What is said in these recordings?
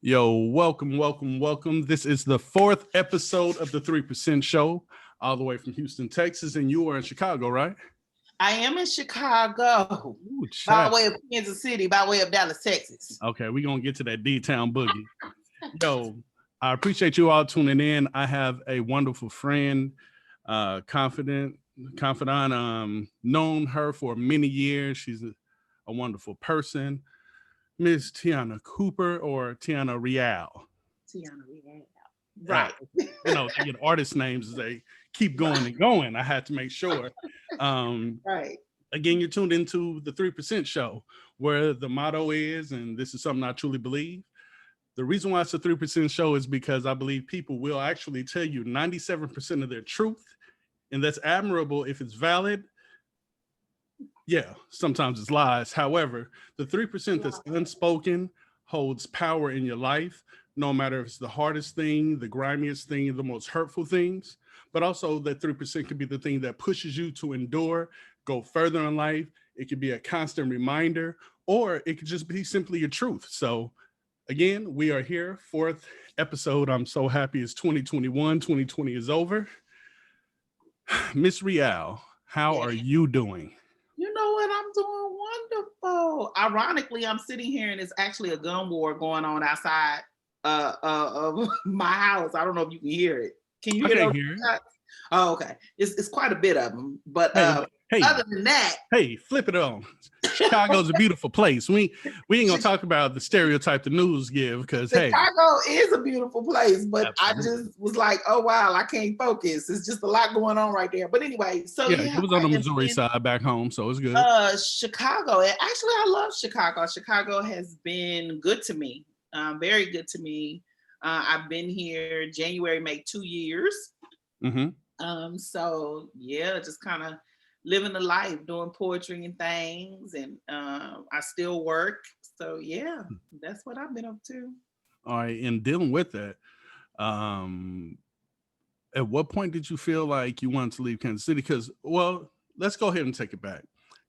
Yo, welcome. This is the fourth episode of the 3% Show, all the way from Houston, Texas, and you are in Chicago, right? I am in Chicago, Ooh, by way of Kansas City, by way of Dallas, Texas. Okay, we're going to get to that D-Town boogie. Yo, I appreciate you all tuning in. I have a wonderful friend, confidant, known her for many years. She's a wonderful person. Miss TeiannaRe Cooper or TeiannaRe-AL. TeiannaRe-AL. Right. You know, they get artist names, they keep going and going. I had to make sure. Right. Again, you're tuned into the 3% Show, where the motto is, and this is something I truly believe. The reason why it's a 3% show is because I believe people will actually tell you 97% of their truth, and that's admirable if it's valid. Yeah, sometimes it's lies. However, the 3% that's unspoken holds power in your life, no matter if it's the hardest thing, the grimiest thing, the most hurtful things, but also that 3% could be the thing that pushes you to endure, go further in life. It could be a constant reminder, or it could just be simply your truth. So again, we are here, fourth episode. I'm so happy it's 2021. 2020 is over. Miss Real, how are you doing? You know what? I'm doing wonderful. Ironically, I'm sitting here and it's actually a gun war going on outside of my house. I don't know if you can hear it. Can you hear it? Oh, okay. It's quite a bit of them. But hey, other than that, hey, flip it on. Chicago's a beautiful place. We ain't gonna talk about the stereotype the news give, because Chicago is a beautiful place, but absolutely. I just was like, oh wow, I can't focus. It's just a lot going on right there. But anyway, so yeah it was on the Missouri side back home, so it's good. Chicago, actually, I love Chicago. Chicago has been good to me, very good to me. I've been here. January made 2 years. Mm-hmm. So yeah, just kind of living the life, doing poetry and things, and I still work. So yeah, that's what I've been up to. All right, and dealing with that, at what point did you feel like you wanted to leave Kansas City? Because, well, let's go ahead and take it back.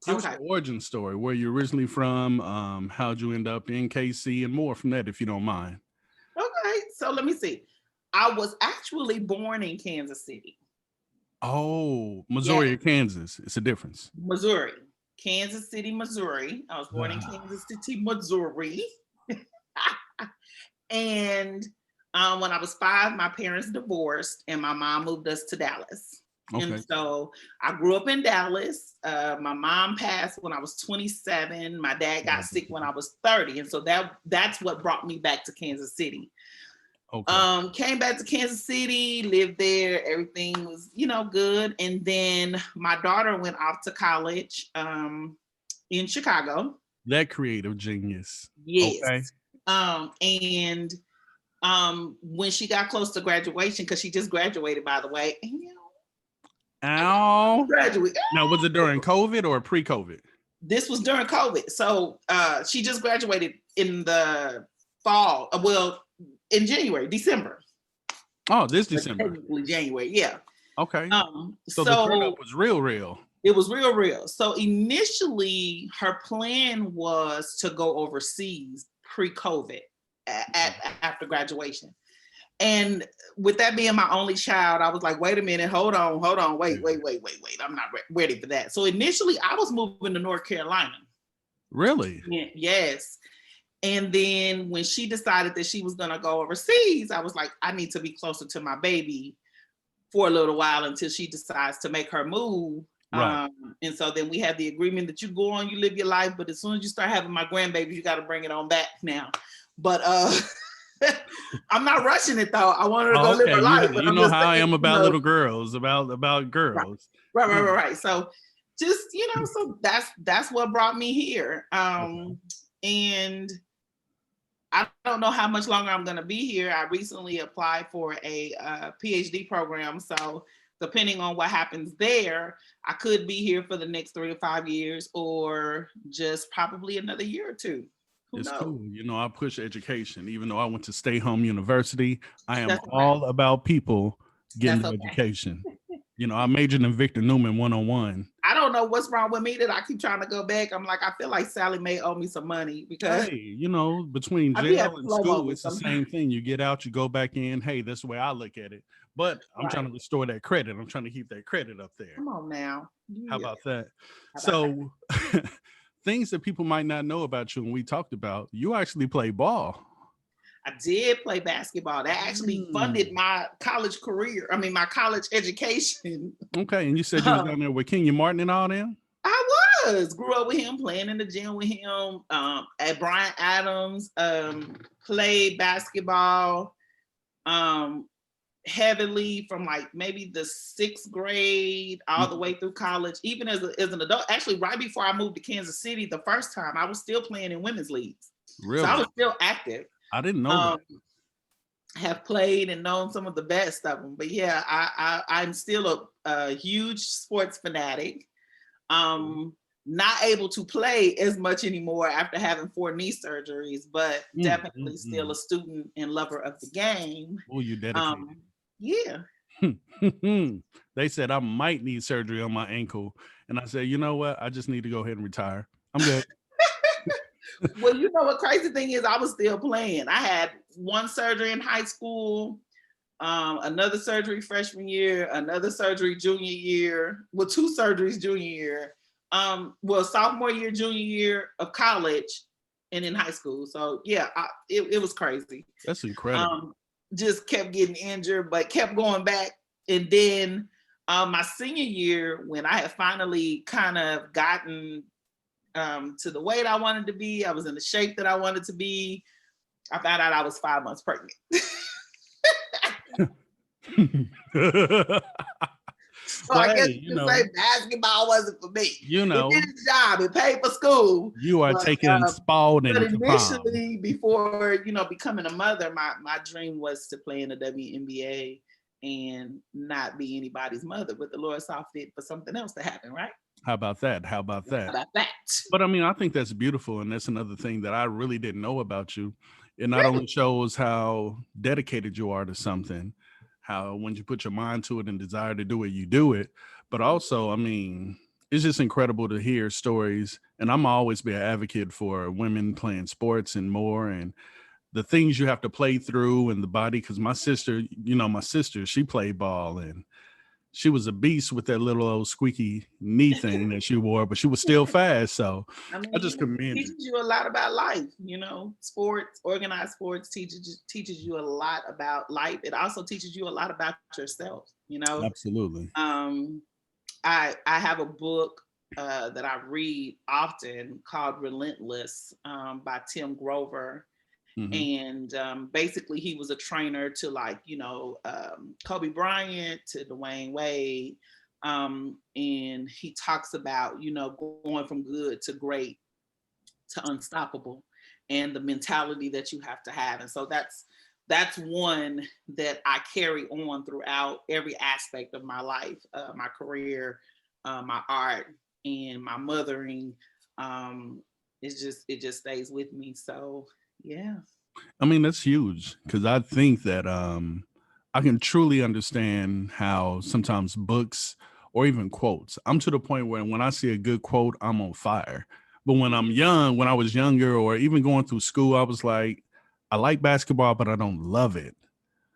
Give us your origin story, where you're originally from, how'd you end up in KC, and more from that, if you don't mind. Okay, so let me see. I was actually born in Kansas City. Oh, Missouri or Kansas? It's a difference. Missouri. Kansas City, Missouri. I was born in Kansas City, Missouri. And when I was 5, my parents divorced and my mom moved us to Dallas. Okay. And so I grew up in Dallas. My mom passed when I was 27. My dad got sick when I was 30. And so that's what brought me back to Kansas City. Okay. Came back to Kansas City, lived there. Everything was, good. And then my daughter went off to college in Chicago. That creative genius. Yes. Okay. And when she got close to graduation, because she just graduated, by the way. Ow. Graduate. Now, was it during COVID or pre-COVID? This was during COVID. So she just graduated in the fall. In December. Oh, this December. Technically January, yeah. Okay. So the turnout was real. It was real. So initially, her plan was to go overseas pre-COVID after graduation. And with that being my only child, I was like, wait a minute, hold on, wait. I'm not ready for that. So initially, I was moving to North Carolina. Really? Yes. And then when she decided that she was going to go overseas, I was like, I need to be closer to my baby for a little while until she decides to make her move. Right. And so then we had the agreement that you go on, you live your life, but as soon as you start having my grandbabies, you got to bring it on back now. But I'm not rushing it though. I want her to go live her life. You know how I am about little girls, about girls. Right. So just, so that's what brought me here. And I don't know how much longer I'm going to be here. I recently applied for a PhD program. So depending on what happens there, I could be here for the next 3 to 5 years or just probably another year or two. It's cool. I push education. Even though I went to Stay Home University, I am all about people getting education. I majored in Victor Newman 101. I don't know what's wrong with me that I keep trying to go back. I'm like, I feel like Sally Mae owe me some money because Hey, you know, between I be jail having and slow school, moments it's the sometimes. same thing. You get out, you go back in. Hey, that's the way I look at it. But I'm trying Right. to restore that credit. I'm trying to keep that credit up there. Come on now. How Yeah. about that? How about So things that people might not know about you and we talked about, you actually play ball. I did play basketball. That actually funded my college career. I mean, my college education. Okay, and you said you was down there with Kenya Martin and all them? I grew up with him, playing in the gym with him, at Brian Adams, played basketball heavily from like maybe the 6th grade all the way through college, even as an adult. Actually, right before I moved to Kansas City the first time, I was still playing in women's leagues. Really? So I was still active. I didn't know that. Have played and known some of the best of them. But yeah, I'm still a huge sports fanatic. Not able to play as much anymore after having 4 knee surgeries, but definitely still a student and lover of the game. Oh, you dedicated. Yeah. They said I might need surgery on my ankle. And I said, you know what? I just need to go ahead and retire. I'm good. Well, you know what crazy thing is, I was still playing. I had 1 surgery in high school, another surgery freshman year, another surgery junior year, 2 surgeries junior year, sophomore year, junior year of college, and in high school. So yeah, it was crazy. That's incredible. Just kept getting injured, but kept going back. And then my senior year, when I had finally kind of gotten to the weight I wanted to be, I was in the shape that I wanted to be, I found out I was 5 months pregnant. So I guess you can say basketball wasn't for me. You know, it did its job. It paid for school. You are taking Spalding. But initially, before becoming a mother, my dream was to play in the WNBA and not be anybody's mother. But the Lord saw fit for something else to happen, right? How about that? But I mean, I think that's beautiful, and that's another thing that I really didn't know about you. It not only shows how dedicated you are to something, how when you put your mind to it and desire to do it, you do it. But also, I mean, it's just incredible to hear stories. And I'm always be an advocate for women playing sports and more, and the things you have to play through and the body. Because my sister, she played ball and she was a beast with that little old squeaky knee thing that she wore, but she was still fast. So I just commend you. It teaches you a lot about life, sports, organized sports teaches you a lot about life. It also teaches you a lot about yourself, Absolutely. I have a book that I read often called Relentless by Tim Grover. And basically he was a trainer to Kobe Bryant, to Dwayne Wade. And he talks about, going from good to great to unstoppable and the mentality that you have to have. And so that's one that I carry on throughout every aspect of my life, my career, my art, and my mothering. It just stays with me. So yeah. I mean, that's huge, because I think that I can truly understand how sometimes books or even quotes, I'm to the point where when I see a good quote, I'm on fire. But when I was younger or even going through school, I was like, I like basketball, but I don't love it.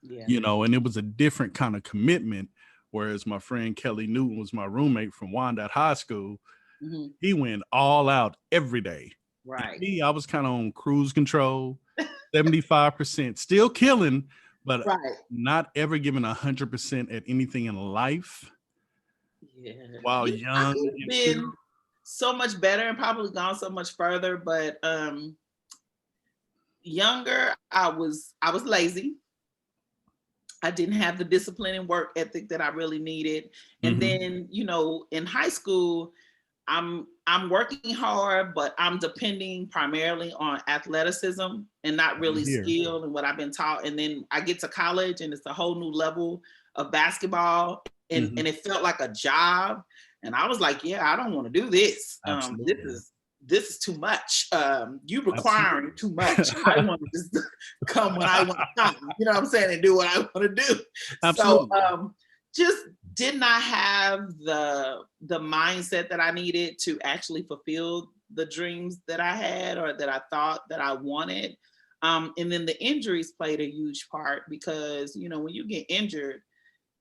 Yeah. And it was a different kind of commitment. Whereas my friend Kelly Newton was my roommate from Wyandotte High School. He went all out every day. Right. Me, I was kind of on cruise control, 75%, still killing, but not ever giving 100% at anything in life. Yeah. While young, I've been so much better and probably gone so much further, but younger, I was lazy. I didn't have the discipline and work ethic that I really needed. And then, in high school, I'm working hard, but I'm depending primarily on athleticism and not really skill and what I've been taught. And then I get to college and it's a whole new level of basketball. And it felt like a job. And I was like, yeah, I don't want to do this. This is too much. You requiring too much. I want to just come when I want to come, you know what I'm saying, and do what I want to do. Absolutely. So just did not have the mindset that I needed to actually fulfill the dreams that I had or that I thought that I wanted. And then the injuries played a huge part because, you know, when you get injured,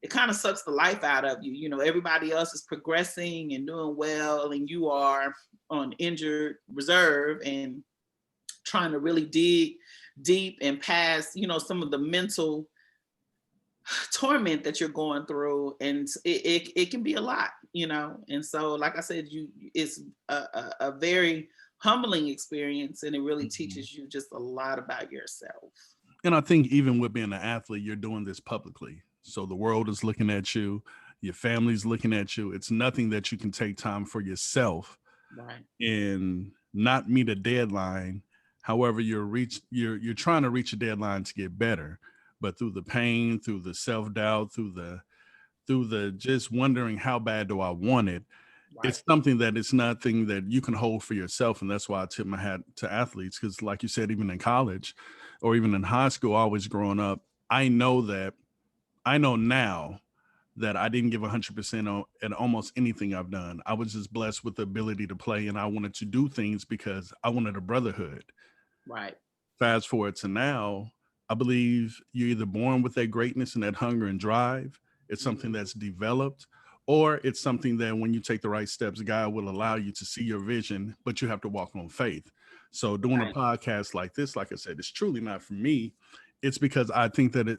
it kind of sucks the life out of you. You know, everybody else is progressing and doing well, and you are on injured reserve and trying to really dig deep and past, you know, some of the mental torment that you're going through, and it can be a lot, you know. And so, like I said, it's a very humbling experience, and it really teaches you just a lot about yourself. And I think even with being an athlete, you're doing this publicly. So the world is looking at you, your family's looking at you. It's nothing that you can take time for yourself Right. and not meet a deadline. However, you're trying to reach a deadline to get better, but through the pain, through the self-doubt, through the just wondering how bad do I want it, Right. it's something that it's nothing that you can hold for yourself. And that's why I tip my hat to athletes, because like you said, even in college or even in high school, always growing up, I know now that I didn't give 100% at almost anything I've done. I was just blessed with the ability to play, and I wanted to do things because I wanted a brotherhood. Right. Fast forward to now, I believe you're either born with that greatness and that hunger and drive. It's something that's developed, or it's something that when you take the right steps, God will allow you to see your vision, but you have to walk on faith. So doing a podcast like this, like I said, it's truly not for me. It's because I think that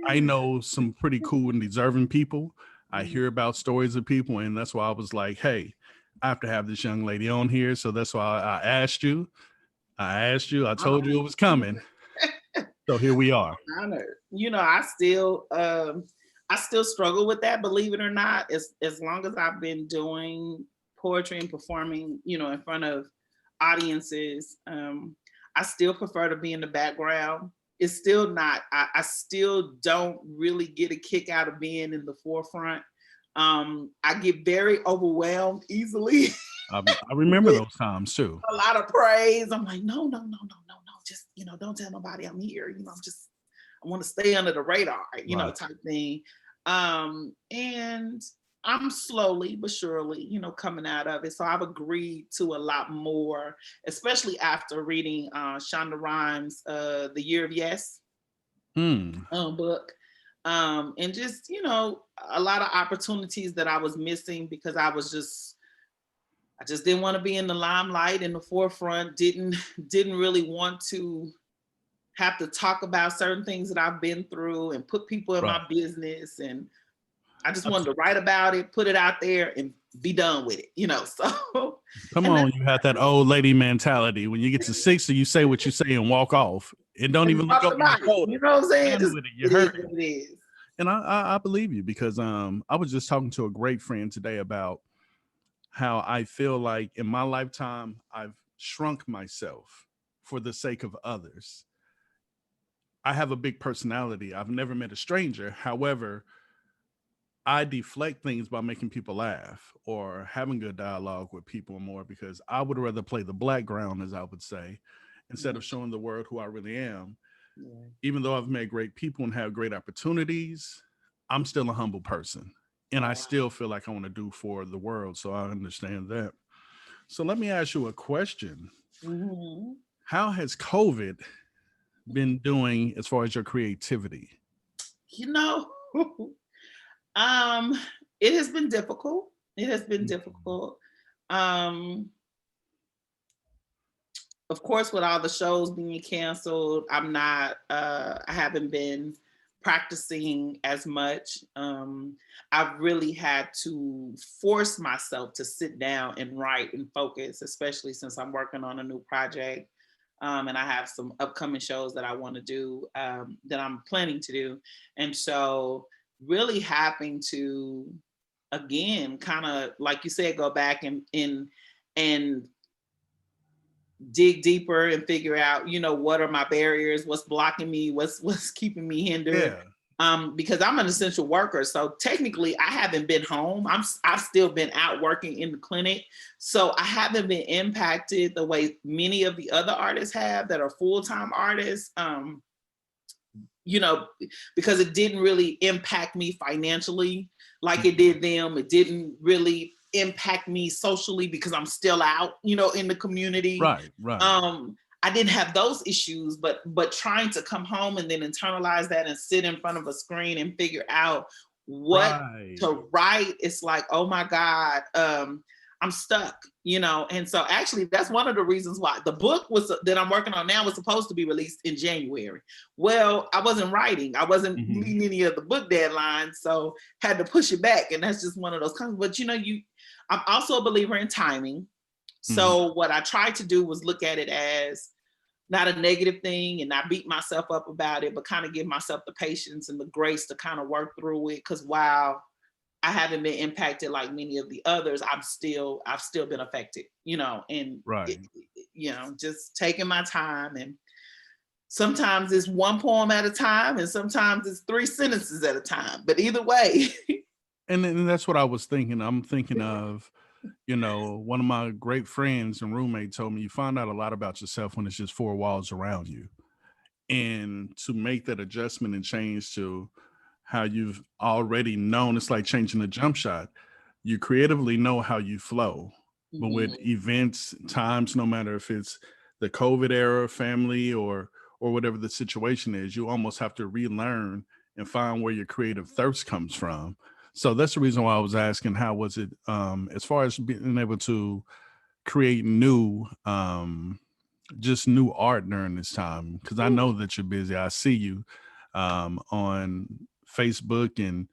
I know some pretty cool and deserving people. I hear about stories of people, and that's why I was like, hey, I have to have this young lady on here. So that's why I asked you. I told you it was coming. So here we are. Honored. You know, I still struggle with that, believe it or not. As long as I've been doing poetry and performing, you know, in front of audiences, I still prefer to be in the background. It's still not, I still don't really get a kick out of being in the forefront. I get very overwhelmed easily. I remember those times too. A lot of praise. I'm like, no, just, you know, don't tell nobody I'm here. You know, I want to stay under the radar, you know, type thing. And I'm slowly but surely, you know, coming out of it. So I've agreed to a lot more, especially after reading Shonda Rhimes' The Year of Yes book. And just, you know, a lot of opportunities that I was missing because I just didn't want to be in the limelight, in the forefront, didn't really want to have to talk about certain things that I've been through and put people in my business. And I just wanted to write about it, put it out there and be done with it, you know. So come on, you have that old lady mentality. When you get to 60, you say what you say and walk off. And don't even look over your shoulder. You know what I'm saying? You heard it. And I believe you, because I was just talking to a great friend today about how I feel like in my lifetime, I've shrunk myself for the sake of others. I have a big personality. I've never met a stranger. However, I deflect things by making people laugh or having good dialogue with people more, because I would rather play the background, as I would say, instead of showing the world who I really am. Even though I've met great people and have great opportunities, I'm still a humble person. And I still feel like I want to do for the world. So I understand that. So let me ask you a question. How has COVID been doing as far as your creativity? You know, it has been difficult. It has been difficult. Of course, with all the shows being canceled, I haven't been practicing as much. I've really had to force myself to sit down and write and focus, especially since I'm working on a new project. And I have some upcoming shows that I want to do, that I'm planning to do. And so really having to, again, kind of, like you said, go back and dig deeper and figure out, you know, what are my barriers, what's blocking me, what's keeping me hindered. Because I'm an essential worker. So technically I haven't been home. I've still been out working in the clinic. So I haven't been impacted the way many of the other artists have that are full-time artists. because it didn't really impact me financially like it did them. It didn't really impact me socially because I'm still out, in the community. Right. I didn't have those issues, but trying to come home and then internalize that and sit in front of a screen and figure out what to write, it's like, oh my God, I'm stuck, and so actually that's one of the reasons why the book that I'm working on now was supposed to be released in January. Well, I wasn't writing, I wasn't meeting any of the book deadlines, so had to push it back, and that's just one of those kinds. But I'm also a believer in timing. So what I tried to do was look at it as not a negative thing and not beat myself up about it, but kind of give myself the patience and the grace to kind of work through it. Because while I haven't been impacted like many of the others, I've still been affected, and just taking my time. And sometimes it's one poem at a time, and sometimes it's 3 sentences at a time. But either way. And that's what I was thinking. I'm thinking of, one of my great friends and roommate told me you find out a lot about yourself when it's just 4 walls around you. And to make that adjustment and change to how you've already known, it's like changing a jump shot. You creatively know how you flow, but with events, times, no matter if it's the COVID era, family, or whatever the situation is, you almost have to relearn and find where your creative thirst comes from. So that's the reason why I was asking, how was it as far as being able to create just new art during this time? Because I know that you're busy. I see you on Facebook and,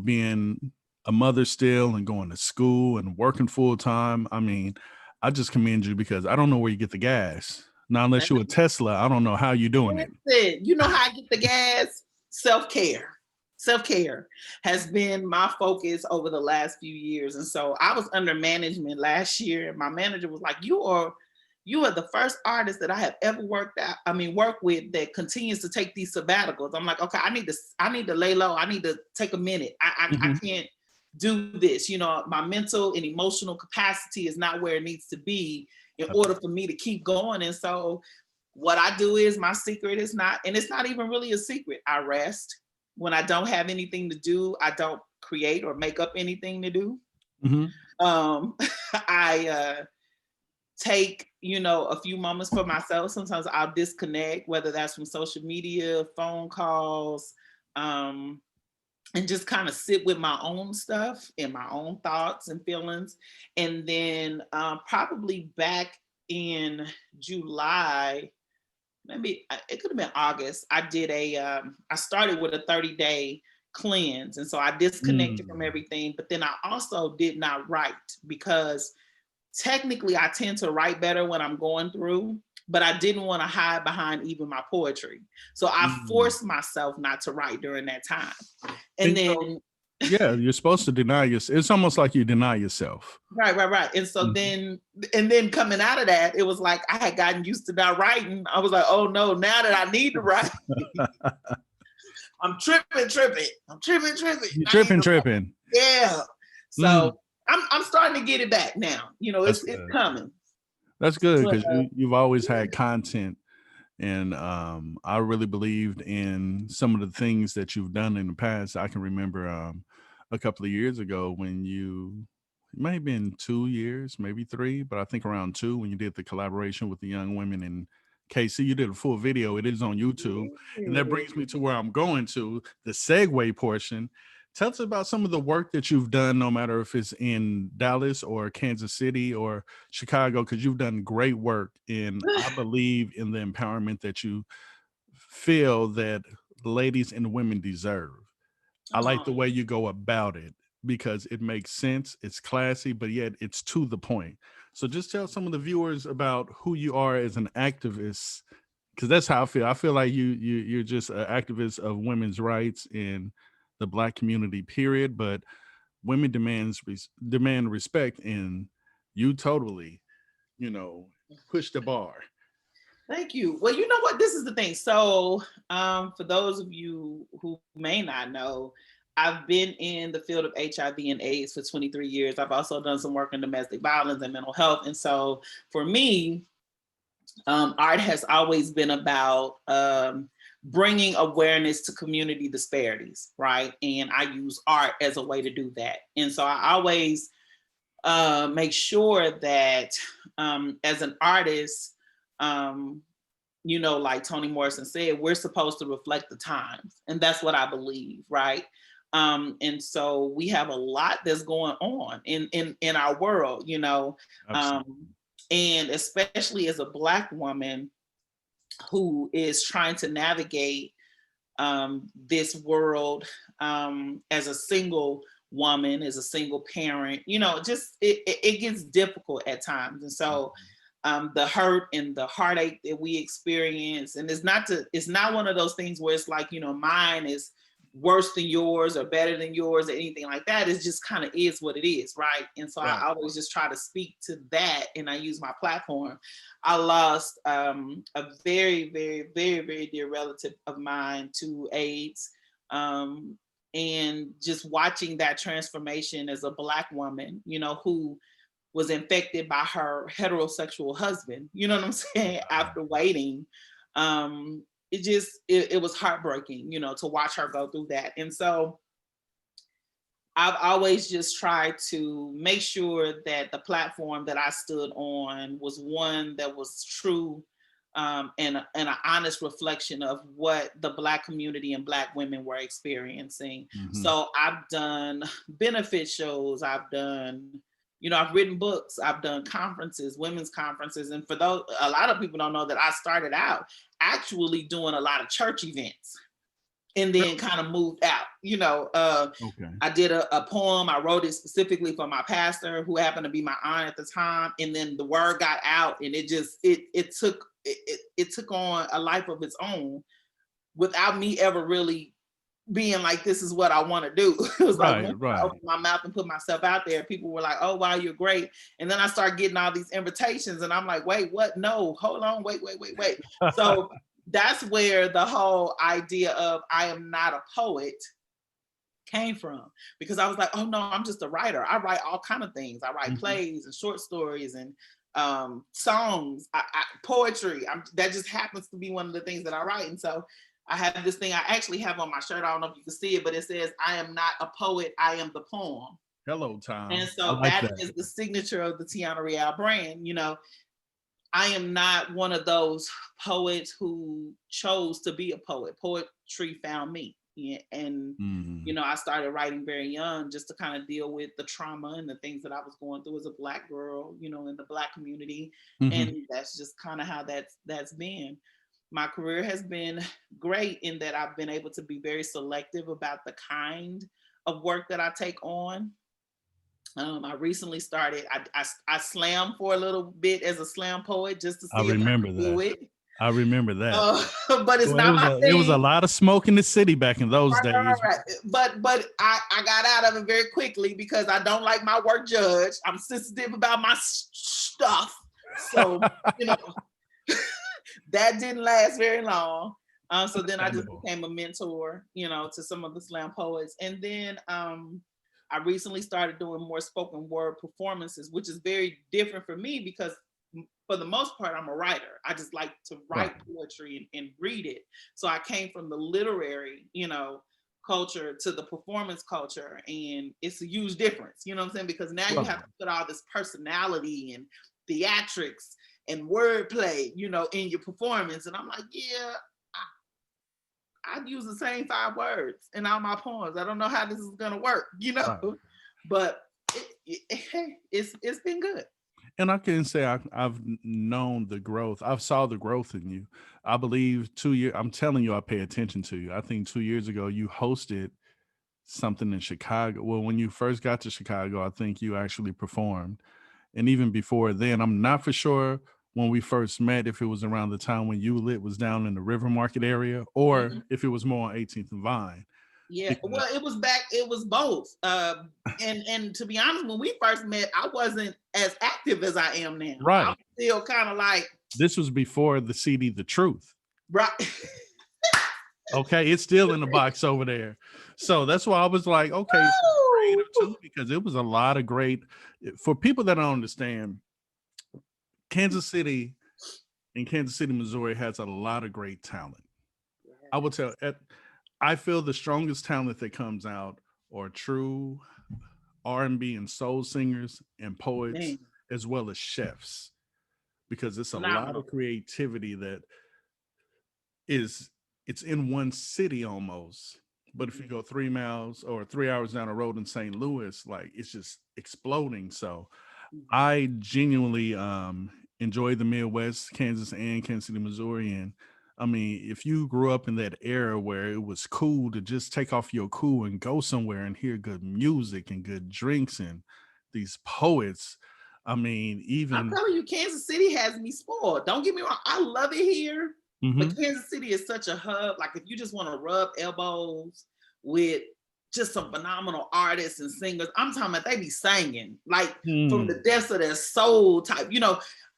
being a mother still and going to school and working full time. I mean, I just commend you because I don't know where you get the gas. Now, unless you're a Tesla, I don't know how you're doing it. You know how I get the gas? Self-care. Self-care has been my focus over the last few years. And so I was under management last year, and my manager was like, you are the first artist that I have ever worked with that continues to take these sabbaticals. I'm like, okay, I need to lay low. I need to take a minute. I can't do this. My mental and emotional capacity is not where it needs to be in order for me to keep going. And so what I do is, my secret is not, and it's not even really a secret, I rest. When I don't have anything to do, I don't create or make up anything to do. I take, a few moments for myself. Sometimes I'll disconnect, whether that's from social media, phone calls, and just kind of sit with my own stuff and my own thoughts and feelings. And then probably back in July, maybe it could have been August, I did I started with a 30-day cleanse. And so I disconnected from everything, but then I also did not write, because technically I tend to write better when I'm going through, but I didn't want to hide behind even my poetry. So I forced myself not to write during that time. And then yeah, you're supposed to deny yourself. It's almost like you deny yourself. Right. And so then coming out of that, it was like I had gotten used to not writing. I was like, oh no, now that I need to write, I'm tripping. You're tripping. Yeah. So I'm starting to get it back now. It's coming. That's good, because you've always had content. And I really believed in some of the things that you've done in the past. I can remember a couple of years ago when it may have been 2 years, maybe 3, but I think around 2, when you did the collaboration with the young women in KC. You did a full video. It is on YouTube. And that brings me to where I'm going to, the segue portion. Tell us about some of the work that you've done, no matter if it's in Dallas or Kansas City or Chicago, because you've done great work. And I believe in the empowerment that you feel that ladies and women deserve. I like the way you go about it, because it makes sense. It's classy, but yet it's to the point. So just tell some of the viewers about who you are as an activist, because that's how I feel. I feel like you're just an activist of women's rights in the Black community, period. But women demand respect, and you totally, push the bar. Thank you. Well, you know what? This is the thing. So for those of you who may not know, I've been in the field of HIV and AIDS for 23 years. I've also done some work in domestic violence and mental health. And so for me, art has always been about bringing awareness to community disparities, right? And I use art as a way to do that. And so I always make sure that as an artist, like Toni Morrison said, we're supposed to reflect the times. And that's what I believe, right? And so we have a lot that's going on in our world, and especially as a Black woman who is trying to navigate this world as a single woman, as a single parent, just it gets difficult at times. And so the hurt and the heartache that we experience, and it's not one of those things where it's like, mine is worse than yours or better than yours or anything like that. It just kind of is what it is, right? And so I always just try to speak to that, and I use my platform. I lost a very, very, very, very dear relative of mine to AIDS, and just watching that transformation as a Black woman, who was infected by her heterosexual husband, you know what I'm saying, after waiting. It was heartbreaking, to watch her go through that. And so I've always just tried to make sure that the platform that I stood on was one that was true and an honest reflection of what the Black community and Black women were experiencing. So I've done benefit shows, I've done, I've written books, I've done conferences, women's conferences. And for those, a lot of people don't know that I started out actually doing a lot of church events and then kind of moved out, I did a poem, I wrote it specifically for my pastor who happened to be my aunt at the time. And then the word got out, and it took on a life of its own without me ever really being like, this is what I want to do. It was like, I opened my mouth and put myself out there, people were like, oh, wow, you're great. And then I started getting all these invitations, and I'm like, wait, what? No, hold on, wait. So that's where the whole idea of I am not a poet came from, because I was like, oh no, I'm just a writer. I write all kind of things. I write plays and short stories and songs, poetry. That just happens to be one of the things that I write. And so I have this thing I actually have on my shirt. I don't know if you can see it, but it says, I am not a poet, I am the poem. Hello, Tom. And so that is the signature of the TeiannaRe-AL brand. I am not one of those poets who chose to be a poet. Poetry found me. And, I started writing very young just to kind of deal with the trauma and the things that I was going through as a Black girl, in the Black community. And that's just kind of how that's been. My career has been great in that I've been able to be very selective about the kind of work that I take on. I recently started, I slammed for a little bit as a slam poet just to see if I could do it. I remember that. But it's not my thing. It was a lot of smoke in the city back in those days. Right. But I got out of it very quickly because I don't like my work judged. I'm sensitive about my stuff. So, that didn't last very long. So then I just became a mentor, to some of the slam poets. And then I recently started doing more spoken word performances, which is very different for me because for the most part, I'm a writer. I just like to write poetry and read it. So I came from the literary, culture to the performance culture. And it's a huge difference, you know what I'm saying? Because now you have to put all this personality and theatrics and wordplay, in your performance. And I'm like, yeah, I'd use the same 5 words in all my poems. I don't know how this is gonna work, but it's been good. And I can say I've known the growth. I've saw the growth in you. I believe 2 years, I'm telling you, I pay attention to you. I think 2 years ago, you hosted something in Chicago. Well, when you first got to Chicago, I think you actually performed. And even before then, I'm not for sure when we first met, if it was around the time when You Lit was down in the River Market area, or if it was more on 18th and Vine. Yeah, well, it was both. And to be honest, when we first met, I wasn't as active as I am now. Right. I'm still kind of like. This was before the CD, The Truth. Right. Okay, it's still in the box over there. So that's why I was like, okay, creative too, because it was a lot of great, for people that don't understand, Kansas City, Missouri has a lot of great talent. I will tell. I feel the strongest talent that comes out are true R&B and soul singers and poets, Man, as well as chefs, because it's a lot phenomenal. of creativity that is it's in one city almost. But if you go 3 miles or 3 hours down the road in St. Louis, like it's just exploding. So Mhm. I genuinely enjoy the Midwest, Kansas and Kansas City, Missouri. And I mean, if you grew up in that era where it was cool to just take off your cool and go somewhere and hear good music and good drinks and these poets, I mean, I'm even telling you, Kansas City has me spoiled. Don't get me wrong, I love it here, but mhm, Kansas City is such a hub. Like if you just want to rub elbows with just some phenomenal artists and singers, I'm talking about they be singing like from the mm, depths of their soul type.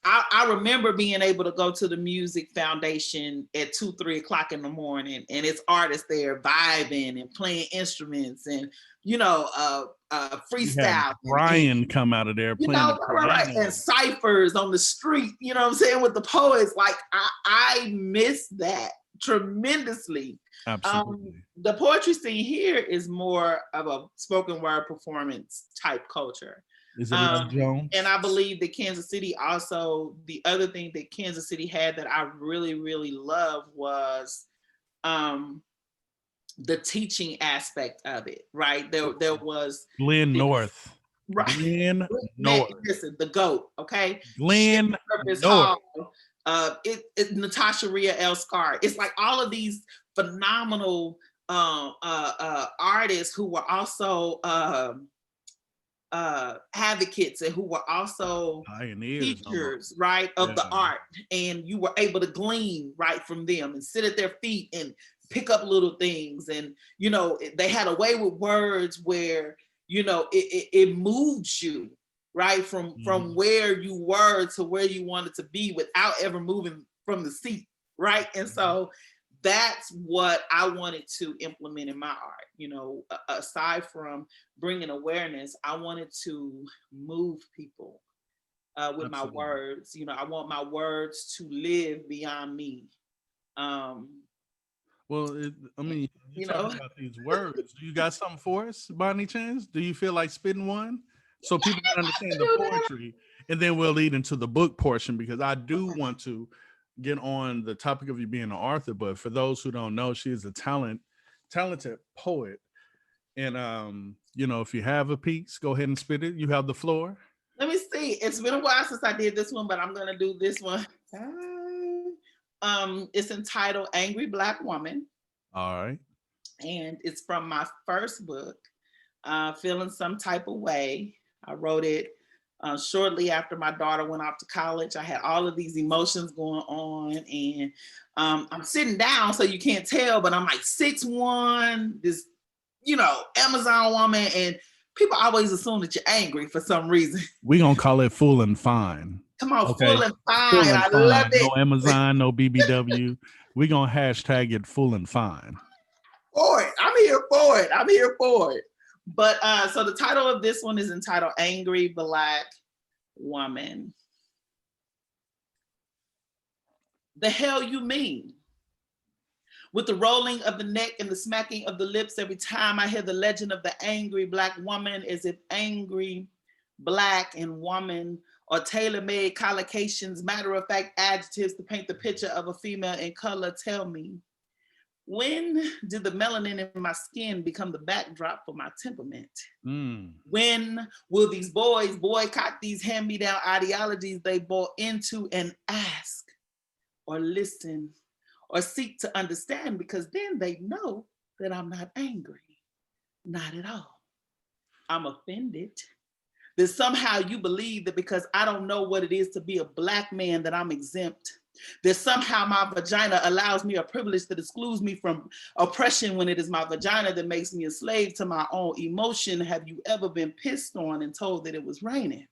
I remember being able to go to the Music Foundation at 2, 3 o'clock in the morning, and it's artists there vibing and playing instruments and you had freestyle and Brian come out of there playing the right. And piano. ciphers on the street, you know what I'm saying, with the poets. Like I miss that tremendously. Absolutely. The poetry scene here is more of a spoken word performance type culture. Is it like Um, and Jones? I believe that Kansas City also, the other thing that Kansas City had that I really, really loved was um, the teaching aspect of it, right? There was Glenn this, North. right. Glenn Man, North. listen, the GOAT, okay? Shit Glenn Purpose North. Hall, Natasha Scar. It's like all of these phenomenal artists who were also advocates and who were also Pioneers almost. teachers, right, of Yeah. the art, and you were able to glean right from them and sit at their feet and pick up little things. And they had a way with words where it moved you right from Mhm. where you were to where you wanted to be without ever moving from the seat, right? And Mhm. so that's what I wanted to implement in my art. Aside from bringing awareness, I wanted to move people with my Absolutely. words. I want my words to live beyond me. Um, Well, I mean, you you talking know, about these words. Do you got something for us by any chance? Do you feel like spitting one so people can understand the do that. poetry, and then we'll lead into the book portion because I do want to get on the topic of you being an author. But for those who don't know, she is a talented poet. And if you have a piece, go ahead and spit it. You have the floor. Let me see. It's been a while since I did this one, but I'm gonna do this one. It's entitled "Angry Black Woman," All right. and it's from my first book, Feeling Some Type of Way. I wrote it shortly after my daughter went off to college. I had all of these emotions going on, and I'm sitting down, so you can't tell, but I'm like 6'1", this, Amazon woman, and people always assume that you're angry for some reason. We gonna call it full and fine. Come on, full Okay. and fine. Full and I love fine. No it. Amazon, no BBW. We gonna hashtag it full and fine. For it. I'm here for it. I'm here for it. But so the title of this one is entitled "Angry Black Woman." The hell you mean? With the rolling of the neck and the smacking of the lips every time I hear the legend of the angry Black woman, as if angry, Black, and woman or tailor-made collocations, matter-of-fact adjectives to paint the picture of a female in color. Tell me, when did the melanin in my skin become the backdrop for my temperament? Mm. When will these boys boycott these hand-me-down ideologies they bought into and ask or listen or seek to understand? Because then they know that I'm not angry. Not at all. I'm offended that somehow you believe that because I don't know what it is to be a Black man that I'm exempt. That somehow my vagina allows me a privilege that excludes me from oppression when it is my vagina that makes me a slave to my own emotion. Have you ever been pissed on and told that it was raining?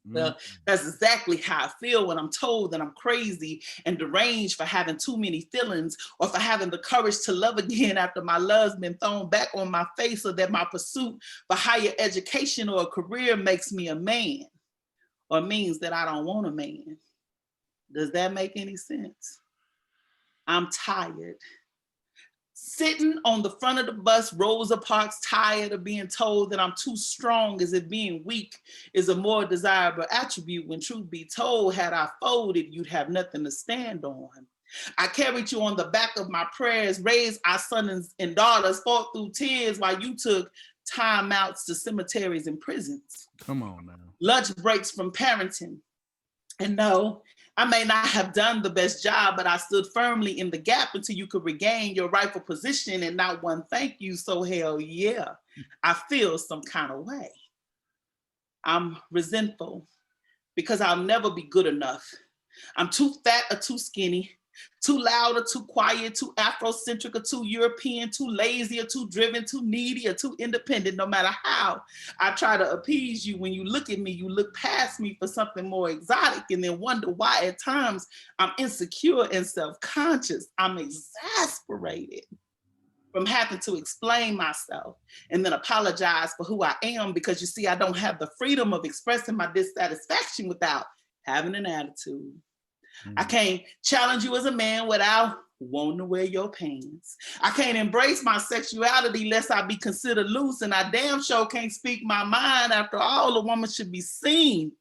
Well, that's exactly how I feel when I'm told that I'm crazy and deranged for having too many feelings, or for having the courage to love again after my love's been thrown back on my face, or that my pursuit for higher education or a career makes me a man, or means that I don't want a man. Does that make any sense? I'm tired Sitting on the front of the bus, Rosa Parks, tired of being told that I'm too strong, as if being weak is a more desirable attribute, when truth be told, had I folded, you'd have nothing to stand on. I carried you on the back of my prayers, raised our sons and daughters, fought through tears while you took time outs to cemeteries and prisons. Come on now. Lunch breaks from parenting. And no, I may not have done the best job, but I stood firmly in the gap until you could regain your rightful position, and not one thank you. So hell yeah, I feel some kind of way. I'm resentful because I'll never be good enough. I'm too fat or too skinny, too loud or too quiet, too Afrocentric or too European, too lazy or too driven, too needy or too independent. No matter how I try to appease you, when you look at me, you look past me for something more exotic, and then wonder why at times I'm insecure and self-conscious. I'm exasperated from having to explain myself and then apologize for who I am, because you see, I don't have the freedom of expressing my dissatisfaction without having an attitude. I can't challenge you as a man without wanting to wear your pants. I can't embrace my sexuality lest I be considered loose, and I damn sure can't speak my mind. After all, a woman should be seen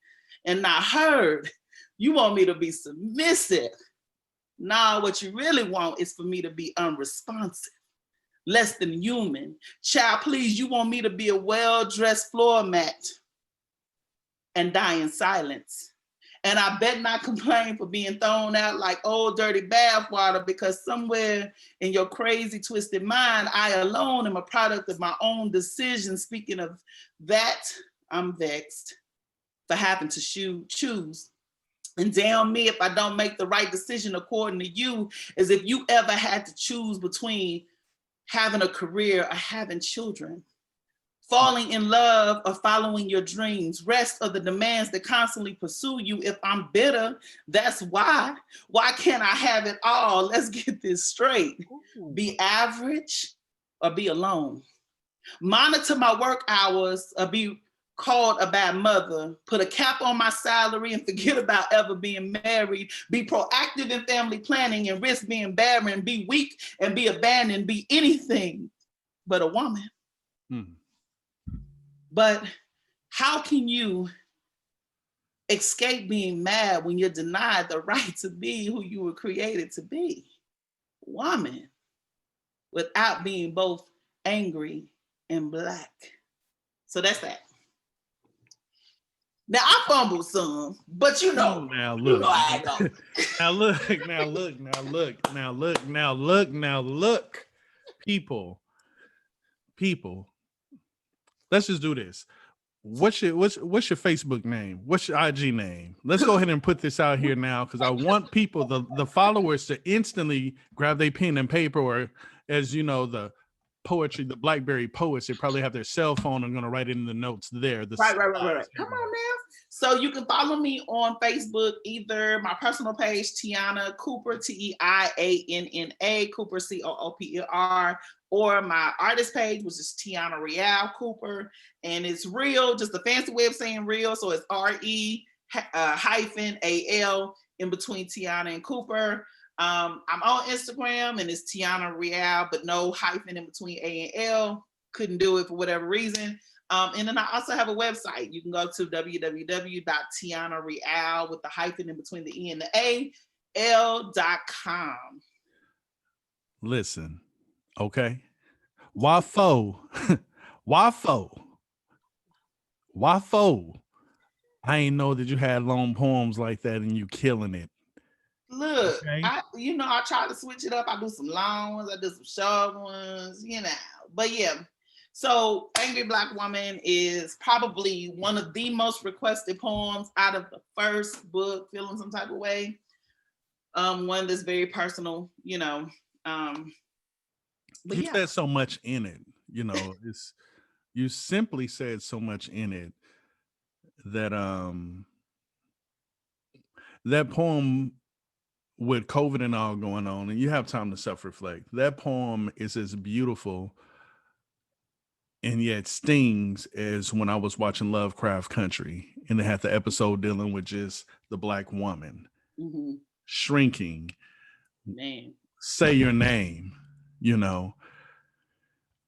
and not heard. You want me to be submissive. Nah, what you really want is for me to be unresponsive, less than human. Child, please, you want me to be a well-dressed floor mat and die in silence. And I bet not complain for being thrown out like old dirty bathwater, because somewhere in your crazy twisted mind, I alone am a product of my own decisions. Speaking of that, I'm vexed for having to choose. And damn me if I don't make the right decision according to you, as if you ever had to choose between having a career or having children. Falling in love or following your dreams, rest of the demands that constantly pursue you. If I'm bitter, that's why. Why can't I have it all? Let's get this straight. Be average or be alone. Monitor my work hours or be called a bad mother. Put a cap on my salary and forget about ever being married. Be proactive in family planning and risk being barren. Be weak and be abandoned. Be anything but a woman. But how can you escape being mad when you're denied the right to be who you were created to be? Woman, without being both angry and Black. So that's that. Now I fumbled some, but you know, now look, you know I go. now look, people. Let's just do this. What's your Facebook name? What's your IG name? Let's go ahead and put this out here now, because I want people, the followers, to instantly grab their pen and paper, or, as you know, the poetry, the BlackBerry poets, they probably have their cell phone and going to write in the notes there. Right. Come on now. So you can follow me on Facebook, either my personal page, Tianna Cooper, TeiannaA Cooper, Cooper, or my artist page, which is TeiannaRe-AL Cooper. And it's real, just a fancy way of saying real. So it's RE hyphen AL in between Tianna and Cooper. I'm on Instagram and it's TeiannaRe-AL, but no hyphen in between A and L. Couldn't do it for whatever reason. And then I also have a website. You can go to www.TeiannaRe-AL with the hyphen in between the E and the A, L.com. Listen, okay. Why fo? I ain't know that you had long poems like that and you killing it. Look, okay. I try to switch it up. I do some long ones, I do some short ones, But yeah, so Angry Black Woman is probably one of the most requested poems out of the first book, Feeling Some Type of Way. One that's very personal, But you said so much in it, you simply said so much in it that that poem, with COVID and all going on, and you have time to self-reflect, that poem is as beautiful and yet stings as when I was watching Lovecraft Country, and they had the episode dealing with just the Black woman shrinking. Man. Say your name,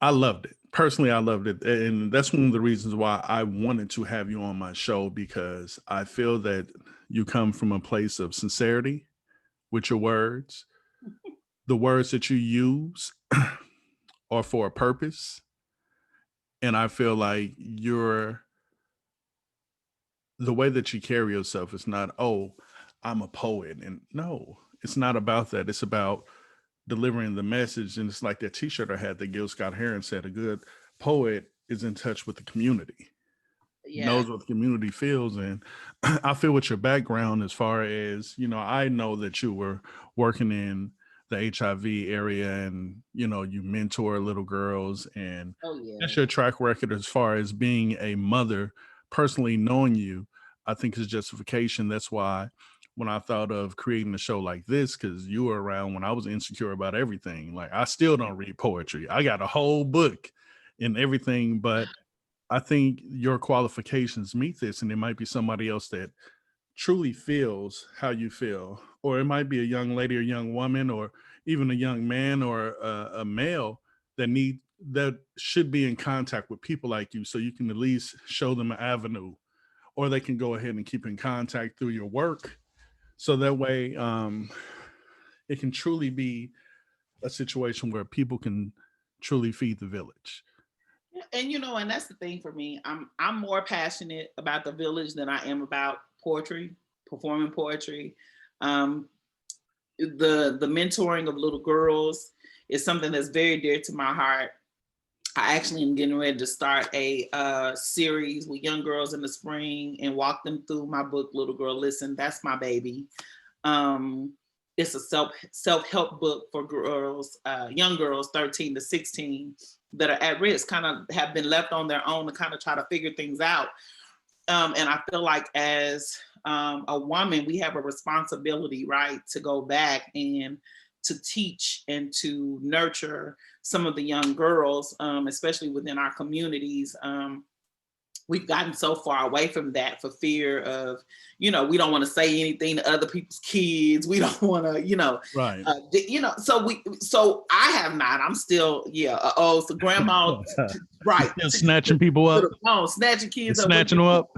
I loved it. Personally, I loved it. And that's one of the reasons why I wanted to have you on my show, because I feel that you come from a place of sincerity with your words. The words that you use are for a purpose. And I feel like the way that you carry yourself is not, oh, I'm a poet. And no, it's not about that. It's about delivering the message. And it's like that t-shirt I had that Gil Scott Heron said, a good poet is in touch with the community, Yeah. knows what the community feels. And I feel with your background, as far as, I know that you were working in the HIV area, and, you mentor little girls, and Oh yeah. that's your track record as far as being a mother. Personally knowing you, I think is justification. That's why when I thought of creating a show like this, because you were around when I was insecure about everything. Like, I still don't read poetry. I got a whole book and everything, but I think your qualifications meet this, and it might be somebody else that truly feels how you feel, or it might be a young lady or young woman, or even a young man or a male that should be in contact with people like you, so you can at least show them an avenue, or they can go ahead and keep in contact through your work, so that way it can truly be a situation where people can truly feed the village. And and that's the thing for me. I'm more passionate about the village than I am about poetry, performing poetry. Um, the mentoring of little girls is something that's very dear to my heart. I actually am getting ready to start a series with young girls in the spring and walk them through my book, Little Girl Listen. That's my baby. Um, it's a self-help book for girls, young girls 13 to 16 that are at risk, kind of have been left on their own to kind of try to figure things out. And I feel like as a woman, we have a responsibility, right, to go back and to teach and to nurture some of the young girls, especially within our communities. We've gotten so far away from that for fear of, we don't want to say anything to other people's kids. We don't want to, Right. so I have not. I'm still, so grandma, right? Still snatching people up, snatching kids up. Snatching them up.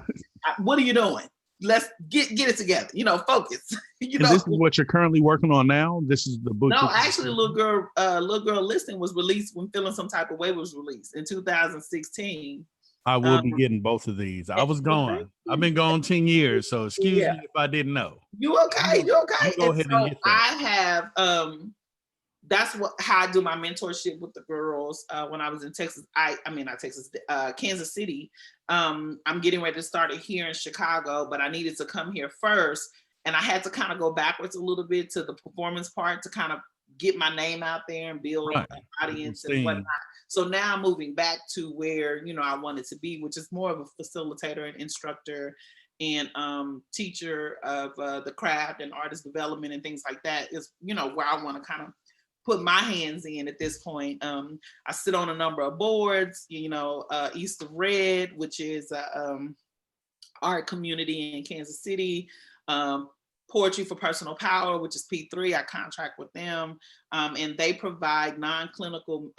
What are you doing? Let's get it together. Focus. And this is what you're currently working on now. This is the book. No, actually, little girl Listen was released when Feeling Some Type of Way was released in 2016. I will be getting both of these. I was gone. I've been gone 10 years, so excuse me if I didn't know. You okay? You okay? Go ahead and get that. I have that's how I do my mentorship with the girls. When I was in Texas, not Texas, Kansas City. I'm getting ready to start it here in Chicago, but I needed to come here first, and I had to kind of go backwards a little bit to the performance part to kind of get my name out there and build an audience and whatnot. So now I'm moving back to where I wanted to be, which is more of a facilitator and instructor and teacher of the craft and artist development and things like that. Is where I want to kind of put my hands in at this point. I sit on a number of boards, East of Red, which is art community in Kansas City, Poetry for Personal Power, which is P3. I contract with them, and they provide non-clinical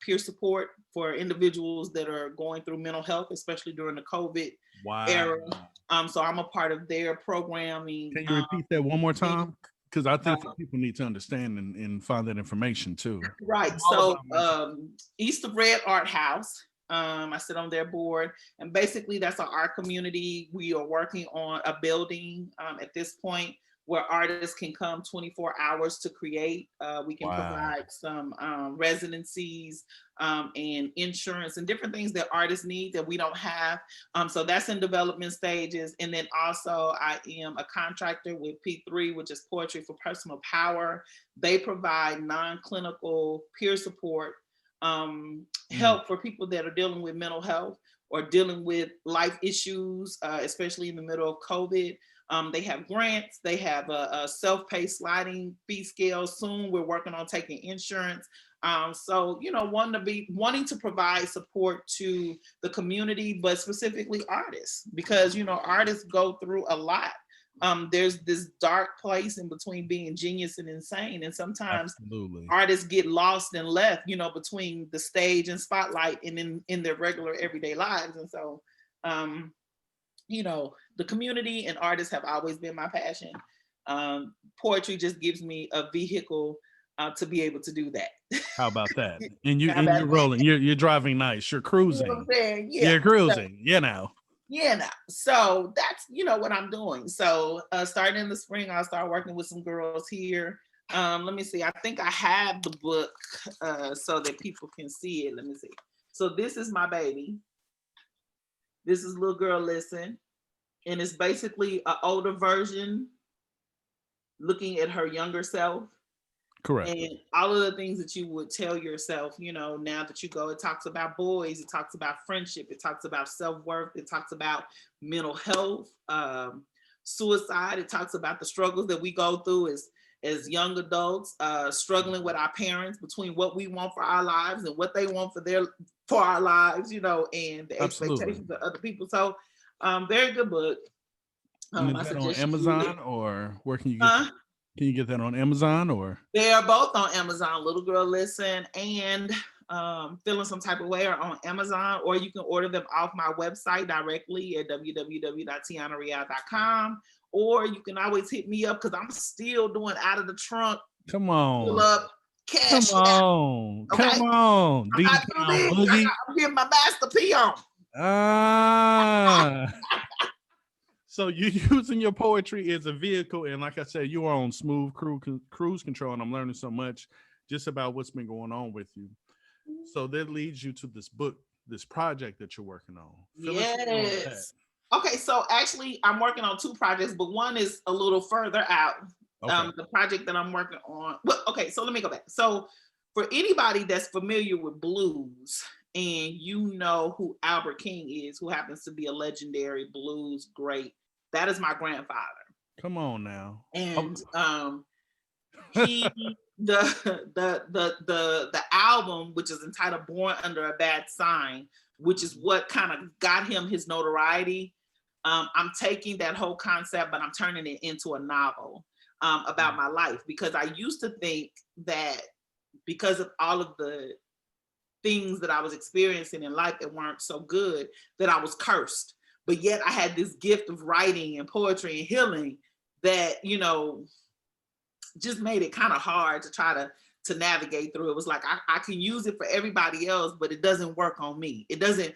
peer support for individuals that are going through mental health, especially during the COVID era. So I'm a part of their programming. Can you repeat that one more time? Because I think people need to understand and find that information too. Right. So East of Red Art House. I sit on their board, and basically that's an art community. We are working on a building at this point where artists can come 24 hours to create. We can provide some residencies and insurance and different things that artists need that we don't have. So that's in development stages. And then also I am a contractor with P3, which is Poetry for Personal Power. They provide non-clinical peer support help for people that are dealing with mental health or dealing with life issues, especially in the middle of COVID. They have grants. They have a self-pay sliding fee scale. Soon we're working on taking insurance. So, wanting to provide support to the community, but specifically artists, because, artists go through a lot. there's this dark place in between being genius and insane. And sometimes Absolutely. artists get lost and left, you know, between the stage and spotlight and in their regular everyday lives. And so, you know, the community and artists have always been my passion. Poetry just gives me a vehicle to be able to do that. How about that? And How about you're rolling. You're driving nice. You're cruising. You know what I'm saying? Yeah. You're cruising. You know. Yeah, no. So that's, you know, what I'm doing. So starting in the spring, I'll start working with some girls here. Let me see. I think I have the book so that people can see it. Let me see. So this is my baby. This is Little Girl Listen. And it's basically an older version looking at her younger self. Correct. And all of the things that you would tell yourself, you know, now that you go, it talks about boys, it talks about friendship, it talks about self-worth, it talks about mental health, suicide, it talks about the struggles that we go through as young adults, struggling with our parents between what we want for our lives and what they want for our lives, you know, and the expectations of other people. So very good book. And is that on Amazon or where can you get Can you get that on Amazon or? They are both on Amazon. Little Girl Listen and Feeling Some Type of Way are on Amazon, or you can order them off my website directly at www.TeiannaRe-AL.com, or you can always hit me up because I'm still doing out of the trunk. Come on. Pull up cash. Come on. Okay? Come on. I'm getting my Master P on. So you're using your poetry as a vehicle, and like I said, you are on smooth cruise control, and I'm learning so much just about what's been going on with you. So that leads you to this book, this project that you're working on. Yes. Okay, so actually, I'm working on two projects, but one is a little further out. Okay. The project that I'm working on. Well, okay, so let me go back. So for anybody that's familiar with blues, and you know who Albert King is, who happens to be a legendary blues great. That is my grandfather. Come on now. And he the album, which is entitled Born Under a Bad Sign, which is what kind of got him his notoriety. I'm taking that whole concept, but I'm turning it into a novel about my life, because I used to think that because of all of the things that I was experiencing in life that weren't so good, that I was cursed. But yet I had this gift of writing and poetry and healing that, you know, just made it kind of hard to try to navigate through. It was like, I can use it for everybody else, but it doesn't work on me. It doesn't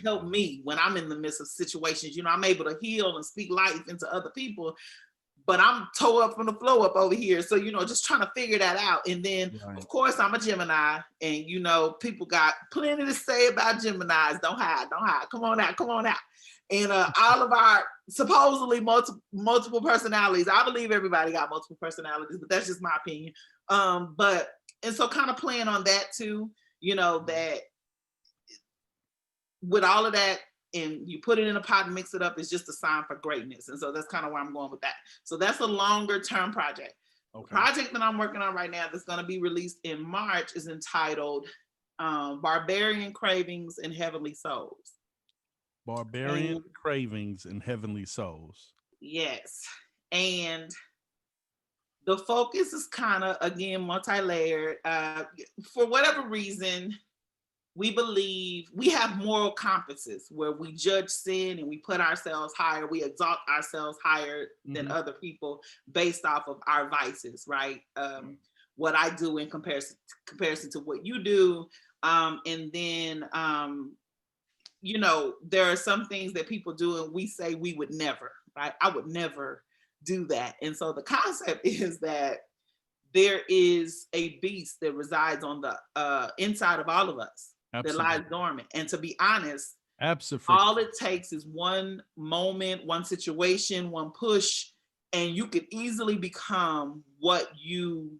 help me when I'm in the midst of situations. You know, I'm able to heal and speak life into other people, but I'm toe up from the flow up over here. So, you know, just trying to figure that out. And then, of course, I'm a Gemini, and, you know, people got plenty to say about Geminis. Don't hide. Come on out. And all of our supposedly multiple personalities, I believe everybody got multiple personalities, but that's just my opinion. And so kind of playing on that too, you know, that with all of that, and you put it in a pot and mix it up, is just a sign for greatness. And so that's kind of where I'm going with that. So that's a longer term project. Okay. The project that I'm working on right now that's going to be released in March is entitled Barbarian Cravings and Heavenly Souls. Barbarian Cravings and Heavenly Souls. Yes. And the focus is kind of, again, multi-layered. For whatever reason, we believe we have moral compasses where we judge sin and we put ourselves higher, we exalt ourselves higher than other people based off of our vices, right? What I do in comparison to what you do. And then, you know, there are some things that people do and we say we would never, right? I would never do that. And so the concept is that there is a beast that resides on the inside of all of us. Absolutely. That lies dormant. And to be honest, absolutely, all it takes is one moment, one situation, one push, and you could easily become what you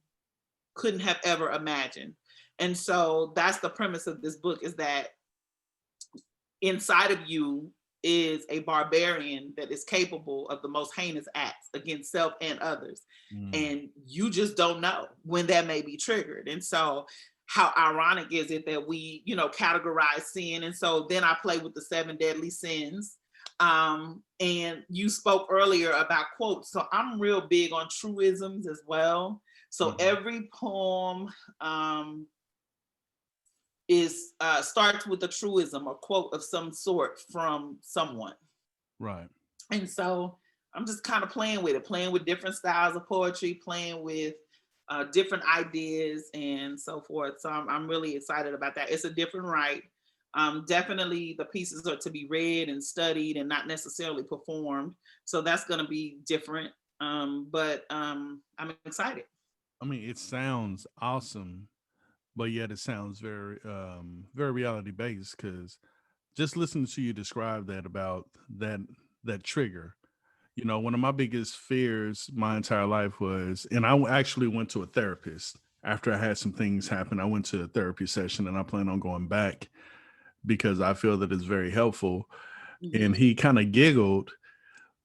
couldn't have ever imagined. And so that's the premise of this book, is that inside of you is a barbarian that is capable of the most heinous acts against self and others. And you just don't know when that may be triggered. And so how ironic is it that we, you know, categorize sin? And so then I play with the 7 deadly sins. And you spoke earlier about quotes. So I'm real big on truisms as well. So every poem is starts with a truism, a quote of some sort from someone. Right. And so I'm just kind of playing with different styles of poetry, playing with different ideas and so forth. So I'm really excited about that. It's a different write. Definitely the pieces are to be read and studied and not necessarily performed. So that's going to be different. But I'm excited. I mean, it sounds awesome, but yet it sounds very, very reality based. Because just listening to you describe that about that trigger, you know, one of my biggest fears my entire life was, and actually went to a therapist after I had some things happen. I went to a therapy session, and I plan on going back because I feel that it's very helpful. And he kind of giggled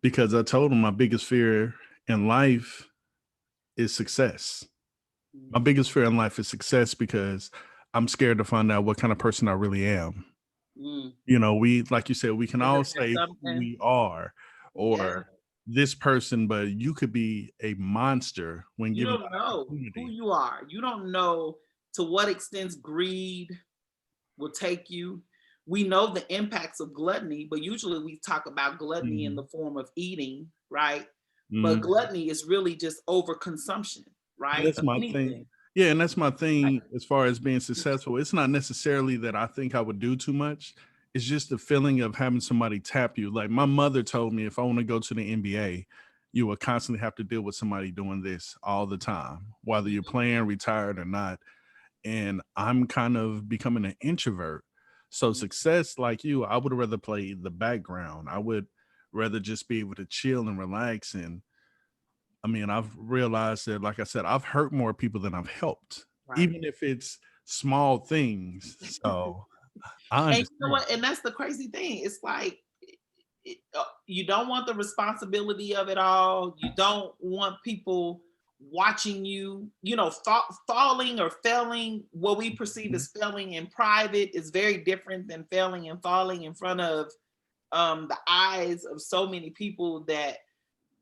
because I told him my biggest fear in life is success. My biggest fear in life is success because I'm scared to find out what kind of person I really am. You know, we, like you said, we can all say who we are Yeah. or this person, but you could be a monster when You given don't the know who opportunity. you are. You don't know to what extent greed will take you. We know the impacts of gluttony, but usually we talk about gluttony in the Mhm. form of eating, right? But Mhm. gluttony is really just overconsumption, right? That's Of my thing. anything. Yeah, and that's my thing as far as being successful. It's not necessarily that I think I would do too much. It's just the feeling of having somebody tap you. Like my mother told me if I want to go to the NBA, you will constantly have to deal with somebody doing this all the time, whether you're playing, retired, or not. And I'm kind of becoming an introvert. So success, like you, I would rather play the background. I would rather just be able to chill and relax. And I mean, I've realized that, like I said, I've hurt more people than I've helped, Right. even if it's small things. So I And you know understand. what? And that's the crazy thing. It's like you don't want the responsibility of it all. You don't want people watching you, falling or failing. What we perceive Mhm. as failing in private is very different than failing and falling in front of the eyes of so many people that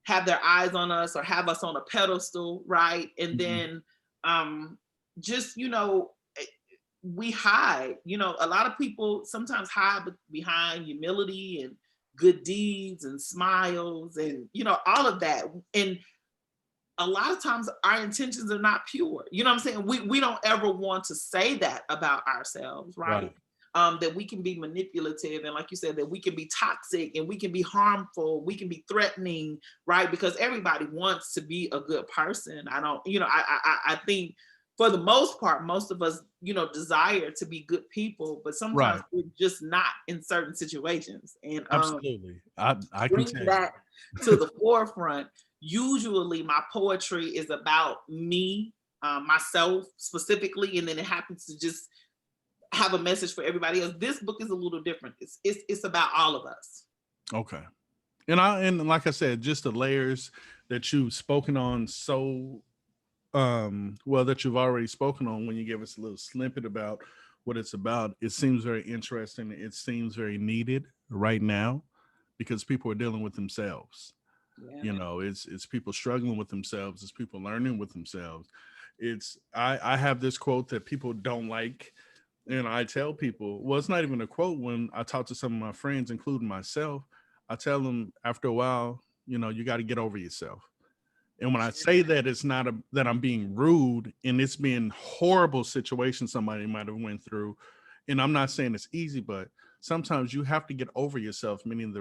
have their eyes on us or have us on a pedestal, right? And Mhm. then just, we hide. A lot of people sometimes hide behind humility and good deeds and smiles and all of that. And a lot of times our intentions are not pure. You know what I'm saying? We don't ever want to say that about ourselves, right? Right. That we can be manipulative and, like you said, that we can be toxic and we can be harmful, we can be threatening, right? Because everybody wants to be a good person. I don't, I think for the most part, most of us, desire to be good people, but sometimes Right. we're just not in certain situations. And Absolutely. I can bring tell you. that to the forefront. Usually my poetry is about me, myself specifically, and then it happens to just have a message for everybody else. This book is a little different. It's about all of us. Okay. And like I said, just the layers that you've spoken on so well that you've already spoken on when you gave us a little snippet about what it's about. It seems very interesting. It seems very needed right now because people are dealing with themselves. Yeah. You know, it's people struggling with themselves, it's people learning with themselves. I have this quote that people don't like, and I tell people, well, it's not even a quote. When I talk to some of my friends, including myself, I tell them after a while, you know, you got to get over yourself. And when I say that, it's not that I'm being rude, and it's been horrible situation somebody might have went through. And I'm not saying it's easy, but sometimes you have to get over yourself, meaning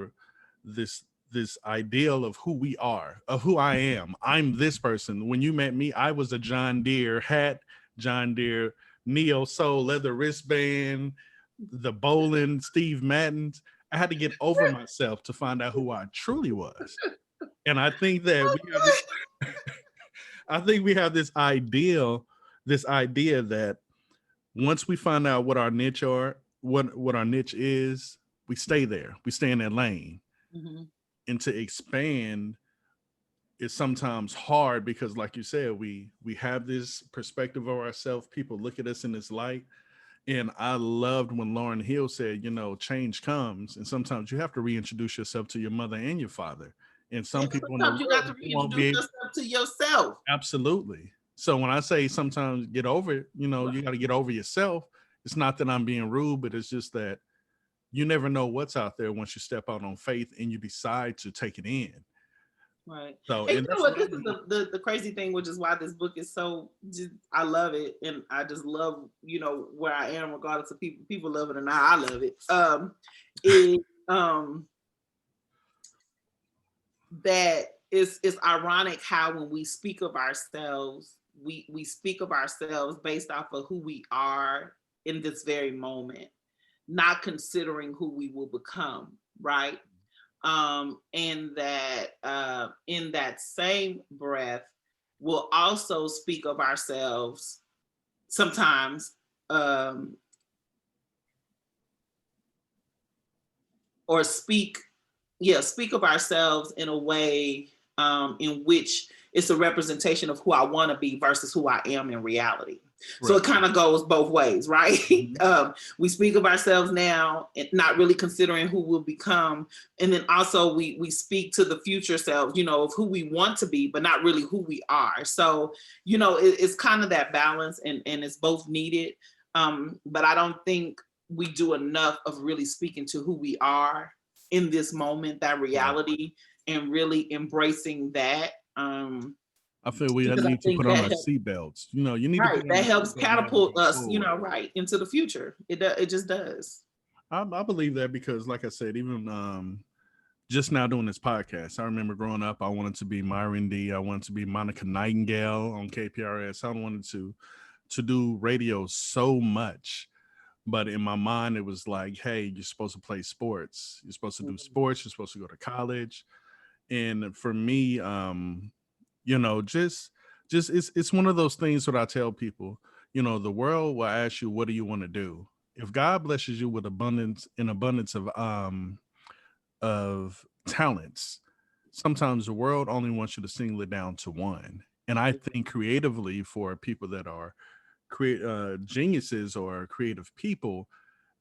this this ideal of who we are, of who I am. I'm this person. When you met me, I was a John Deere hat, John Deere neo soul leather wristband, the bowling Steve Maddens. I had to get over myself to find out who I truly was. And I think that we have this I think we have this idea that once we find out what our niche are, what our niche is, we stay there. We stay in that lane. Mhm. And to expand is sometimes hard because, like you said, we have this perspective of ourselves. People look at us in this light, And I loved when Lauryn Hill said, change comes, and sometimes you have to reintroduce yourself to your mother and your father. And some And people in the sometimes you got world to they won't reintroduce be able. yourself to yourself. Absolutely. So when I say sometimes get over it, you got to get over yourself. It's not that I'm being rude, but it's just that you never know what's out there once you step out on faith and you decide to take it in. Right. So, And and you know that's what? what This I'm is doing. the crazy thing, which is why this book is so. I love it, and I just love where I am, regardless of people love it or not. I love it. Is that it's ironic how when we speak of ourselves, we speak of ourselves based off of who we are in this very moment, not considering who we will become, right? And that in that same breath, we'll also speak of ourselves sometimes, or speak of ourselves in a way in which it's a representation of who I want to be versus who I am in reality. Right. So it kind of goes both ways, right? Mm-hmm. We speak of ourselves now, not really considering who we'll become. And then also we speak to the future selves, of who we want to be, but not really who we are. So, it's kind of that balance, and it's both needed. But I don't think we do enough of really speaking to who we are in this moment, that reality, and really embracing that. I feel we need to put on our seatbelts. You need to put on that helps catapult us, right into the future. It just does. I believe that because, like I said, even just now doing this podcast, I remember growing up, I wanted to be Myron D. I wanted to be Monica Nightingale on KPRS. I wanted to do radio so much. But in my mind, it was like, hey, you're supposed to play sports. You're supposed to do sports. You're supposed to go to college. And for me, just it's one of those things that I tell people, the world will ask you, what do you want to do? If God blesses you with abundance of talents, sometimes the world only wants you to single it down to one. And I think creatively, for people that are geniuses or creative people,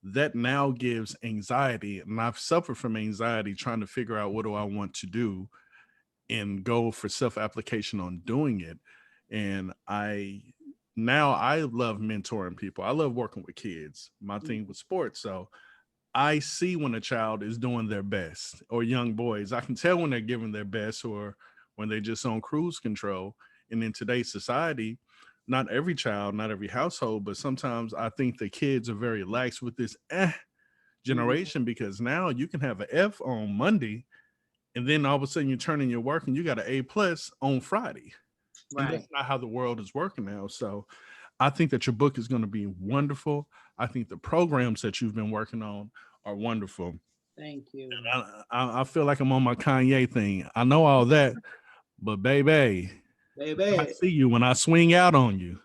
that now gives anxiety. And I've suffered from anxiety trying to figure out, what do I want to do, and go for self-application on doing it. And I love mentoring people. I love working with kids. My thing with sports. So I see when a child is doing their best, or young boys. I can tell when they're giving their best or when they're just on cruise control. And in today's society, not every child, not every household, but sometimes I think the kids are very lax with this generation, because now you can have an F on Monday, and then all of a sudden you turn in your work and you got an A+ on Friday. Right. And that's not how the world is working now. So I think that your book is going to be wonderful. I think the programs that you've been working on are wonderful. Thank you. I feel like I'm on my Kanye thing. I know all that, but baby, I see you when I swing out on you,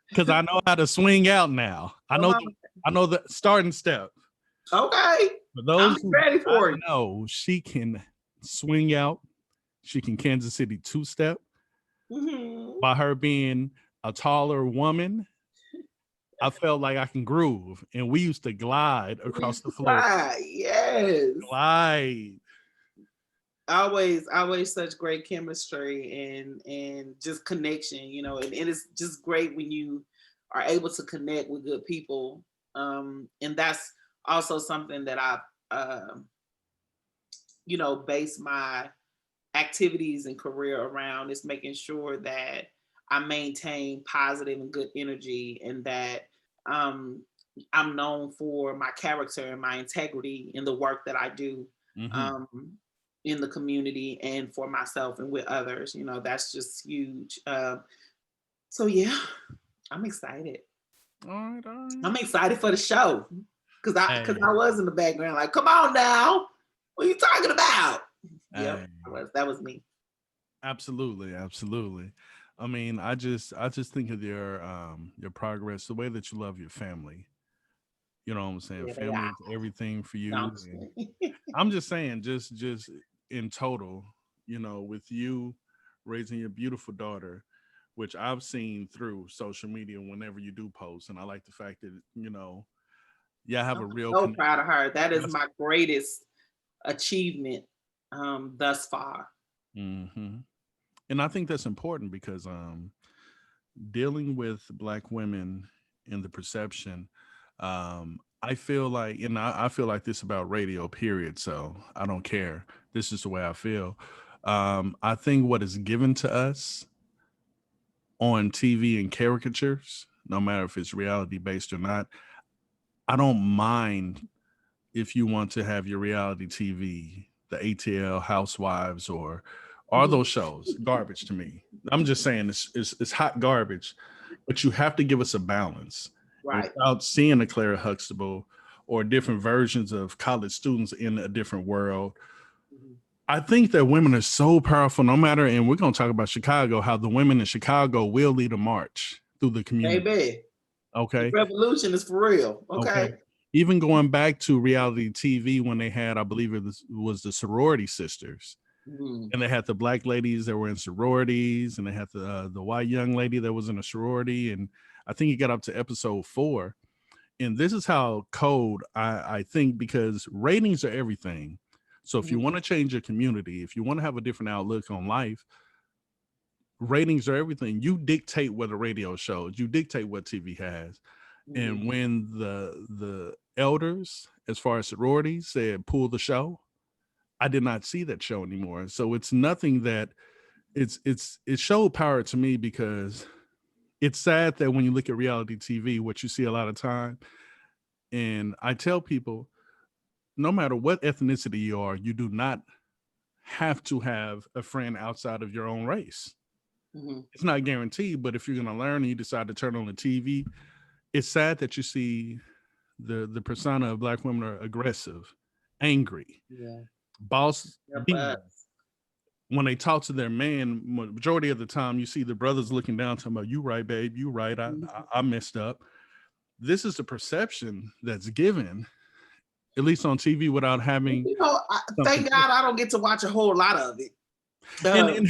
because I know how to swing out now. I know the starting step. Okay. For those who ready for it. Know, she can swing out. She can Kansas City two-step. Mm-hmm. By her being a taller woman, I felt like I can groove, and we used to glide across the floor. Yes. Glide. Always such great chemistry and just connection, and it's just great when you are able to connect with good people. And that's also something that I've, based my activities and career around, is making sure that I maintain positive and good energy, and that I'm known for my character and my integrity in the work that I do. Mm-hmm. In the community and for myself and with others. That's just huge. So yeah, I'm excited. All right. I'm excited for the show, because I was in the background like, come on now, what are you talking about? Yep, that was me. Absolutely. I mean, I just think of your progress, the way that you love your family. You know what I'm saying? Family is everything for you. No, I'm just saying, just in total, with you raising your beautiful daughter, which I've seen through social media whenever you do post. And I like the fact that, yeah, I have a I'm real so proud of her. That is That's- my greatest achievement thus far. Mhm. And I think that's important because dealing with Black women in the perception, I feel like, and I feel like this about radio, period. So I don't care. This is the way I feel. I think what is given to us on TV and caricatures, no matter if it's reality based or not, I don't mind if you want to have your reality TV, the ATL Housewives or all those shows, garbage to me. I'm just saying it's hot garbage, but you have to give us a balance. And Right. without seeing a Clara Huxtable or different versions of college students in a different world, I think that women are so powerful no matter, and we're going to talk about Chicago, how the women in Chicago will lead a march through the community. Baby, the Okay. revolution is for real. Okay. Even going back to reality TV when they had, I believe it was the sorority sisters. And they had the Black ladies that were in sororities, and they had the white young lady that was in a sorority. And I think it got up to episode 4. And this is how cold I think, because ratings are everything. So if you want to change your community, if you want to have a different outlook on life, ratings are everything. You dictate what a radio shows, you dictate what TV has. And when the elders, as far as sororities, said pull the show, I did not see that show anymore. So it's nothing that it showed power to me, because it's sad that when you look at reality TV, what you see a lot of time, and I tell people, no matter what ethnicity you are, you do not have to have a friend outside of your own race. It's not guaranteed, but if you're going to learn and you decide to turn on the TV, it's sad that you see the persona of Black women are aggressive, angry, boss. When they talk to their man, majority of the time you see the brothers looking down, talking about, you right, babe, you right, I messed up. This is the perception that's given, at least on TV, without having. Thank God I don't get to watch a whole lot of it. And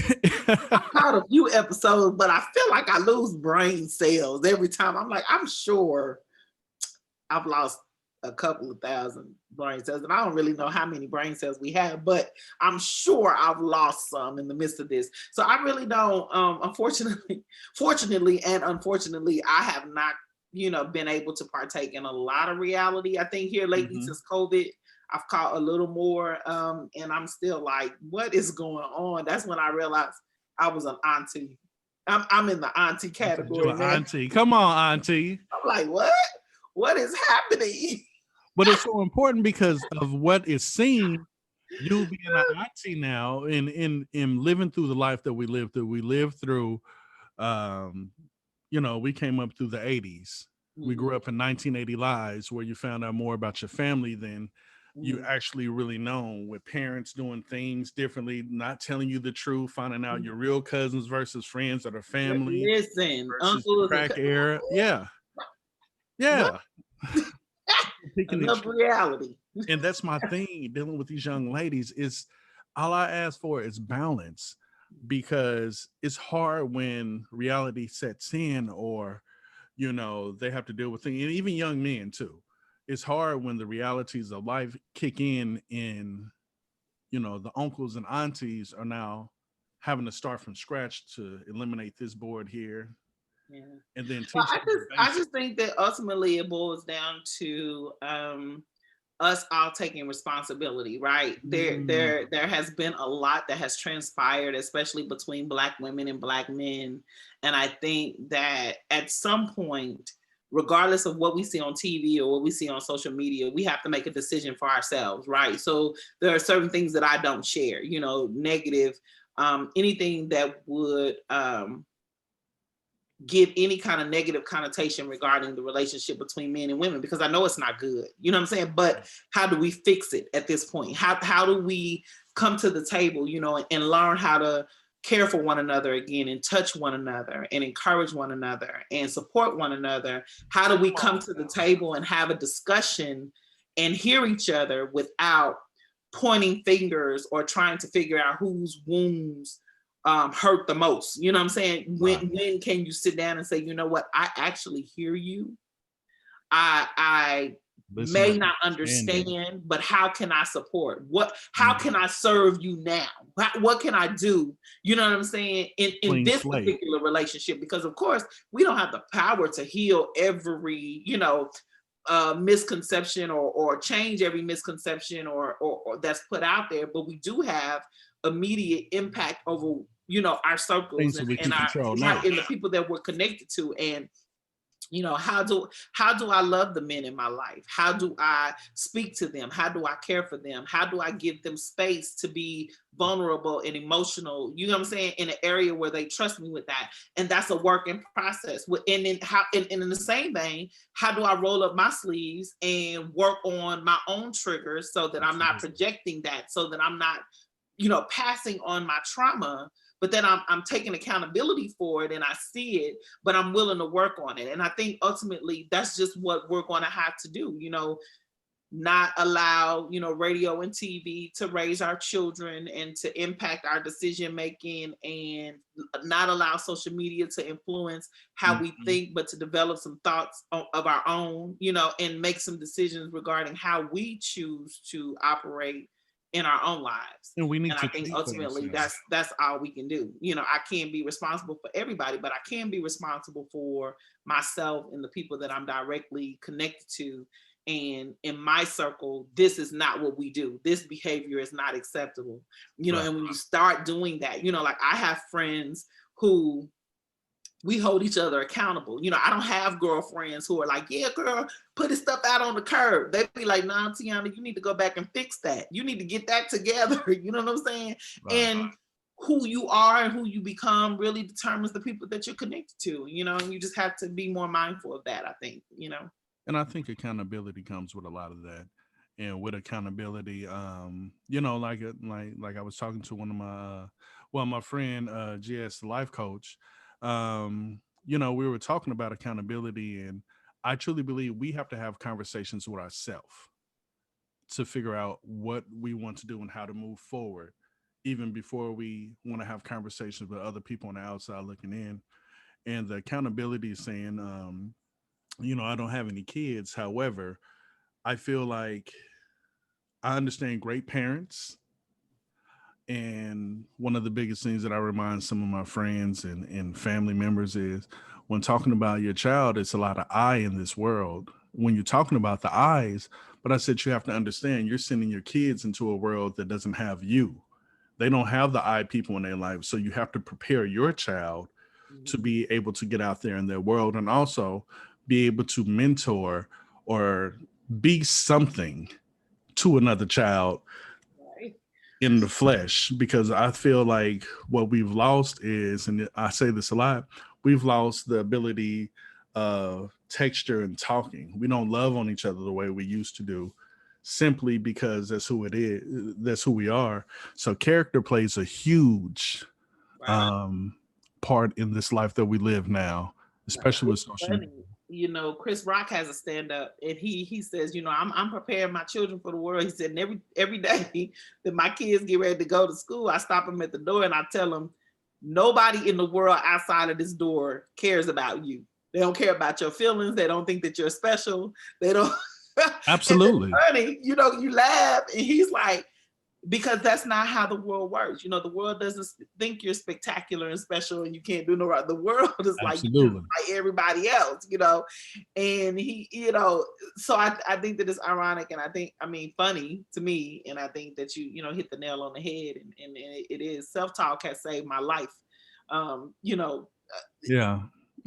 I caught a few episodes, but I feel like I lose brain cells every time. I'm like, I'm sure I've lost a couple of thousand brain cells, and I don't really know how many brain cells we have, but I'm sure I've lost some in the midst of this. So I really don't, fortunately and unfortunately, I have not, been able to partake in a lot of reality. I think here lately since COVID, I've caught a little more, and I'm still like, what is going on? That's when I realized I was an auntie. I'm in the auntie category. Auntie, come on, auntie. I'm like, what? What is happening? But it's so important because of what is seen. You being an auntie now, in living through the life that we lived through. We lived through, we came up through the 80s. We grew up in 1980 lives, where you found out more about your family than you actually really know, with parents doing things differently, not telling you the truth, finding out your real cousins versus friends that are family. Listen, uncle crack era. Yeah. Enough reality. And that's my thing dealing with these young ladies, is all I ask for is balance, because it's hard when reality sets in, or they have to deal with things, and even young men too. It's hard when the realities of life kick in, and the uncles and aunties are now having to start from scratch to eliminate this board here. Yeah. And then I just think that ultimately it boils down to us all taking responsibility, right? There has been a lot that has transpired, especially between Black women and Black men. And I think that at some point, regardless of what we see on TV or what we see on social media, we have to make a decision for ourselves, right? So there are certain things that I don't share, negative, anything that would give any kind of negative connotation regarding the relationship between men and women, because I know it's not good. You know what I'm saying? But how do we fix it at this point? How do we come to the table, and learn how to care for one another again, and touch one another, and encourage one another, and support one another? How do we come to the table and have a discussion and hear each other without pointing fingers or trying to figure out whose wounds hurt the most? You know what I'm saying? When can you sit down and say, you know what, I actually hear you. I may not understand, but how can I support? How can I serve you now? What can I do? You know what I'm saying? In this particular relationship, because of course we don't have the power to heal every, misconception or change every misconception or that's put out there, but we do have immediate impact over, our circles and the people that we're connected to. And how do I love the men in my life? How do I speak to them? How do I care for them? How do I give them space to be vulnerable and emotional? You know what I'm saying? In an area where they trust me with that. And that's a work in process. And in the same vein, how do I roll up my sleeves and work on my own triggers so that I'm not projecting that, so that I'm not, passing on my trauma, but then I'm taking accountability for it and I see it, but I'm willing to work on it. And I think ultimately that's just what we're going to have to do, not allow, radio and TV to raise our children and to impact our decision making, and not allow social media to influence how we think, but to develop some thoughts of our own, and make some decisions regarding how we choose to operate in our own lives. And I think ultimately that's all we can do. I can't be responsible for everybody, but I can be responsible for myself and the people that I'm directly connected to. And in my circle, this is not what we do. This behavior is not acceptable. And when you start doing that, like I have friends who we hold each other accountable. I don't have girlfriends who are like, yeah, girl, put his stuff out on the curb. They'd be like, nah, Tiana, you need to go back and fix that. You need to get that together. You know what I'm saying? Right. And who you are and who you become really determines the people that you're connected to, and you just have to be more mindful of that, I think, And I think accountability comes with a lot of that. And with accountability, like I was talking to one of my friend, GS, the life coach, we were talking about accountability, and I truly believe we have to have conversations with ourselves to figure out what we want to do and how to move forward, even before we want to have conversations with other people on the outside looking in. And the accountability is saying, I don't have any kids. However, I feel like I understand great parents. And one of the biggest things that I remind some of my friends and family members is when talking about your child, it's a lot of I in this world. When you're talking about the I's, but I said you have to understand you're sending your kids into a world that doesn't have you. They don't have the I people in their life. So you have to prepare your child to be able to get out there in their world, and also be able to mentor or be something to another child in the flesh. Because I feel like what we've lost is, and I say this a lot, we've lost the ability of texture and talking. We don't love on each other the way we used to do, simply because that's who it is. That's who we are. So character plays a huge part in this life that we live now, especially with social media. Chris Rock has a stand-up, and he says, I'm preparing my children for the world. He said, and every day that my kids get ready to go to school, I stop them at the door and I tell them, nobody in the world outside of this door cares about you. They don't care about your feelings. They don't think that you're special. They don't. Absolutely. Funny, you laugh, and he's like, because that's not how the world works. The world doesn't think you're spectacular and special and you can't do no right. The world is like everybody else, and he, so I think that it's ironic, and funny to me. And I think that you hit the nail on the head, and it is, self-talk has saved my life. Yeah.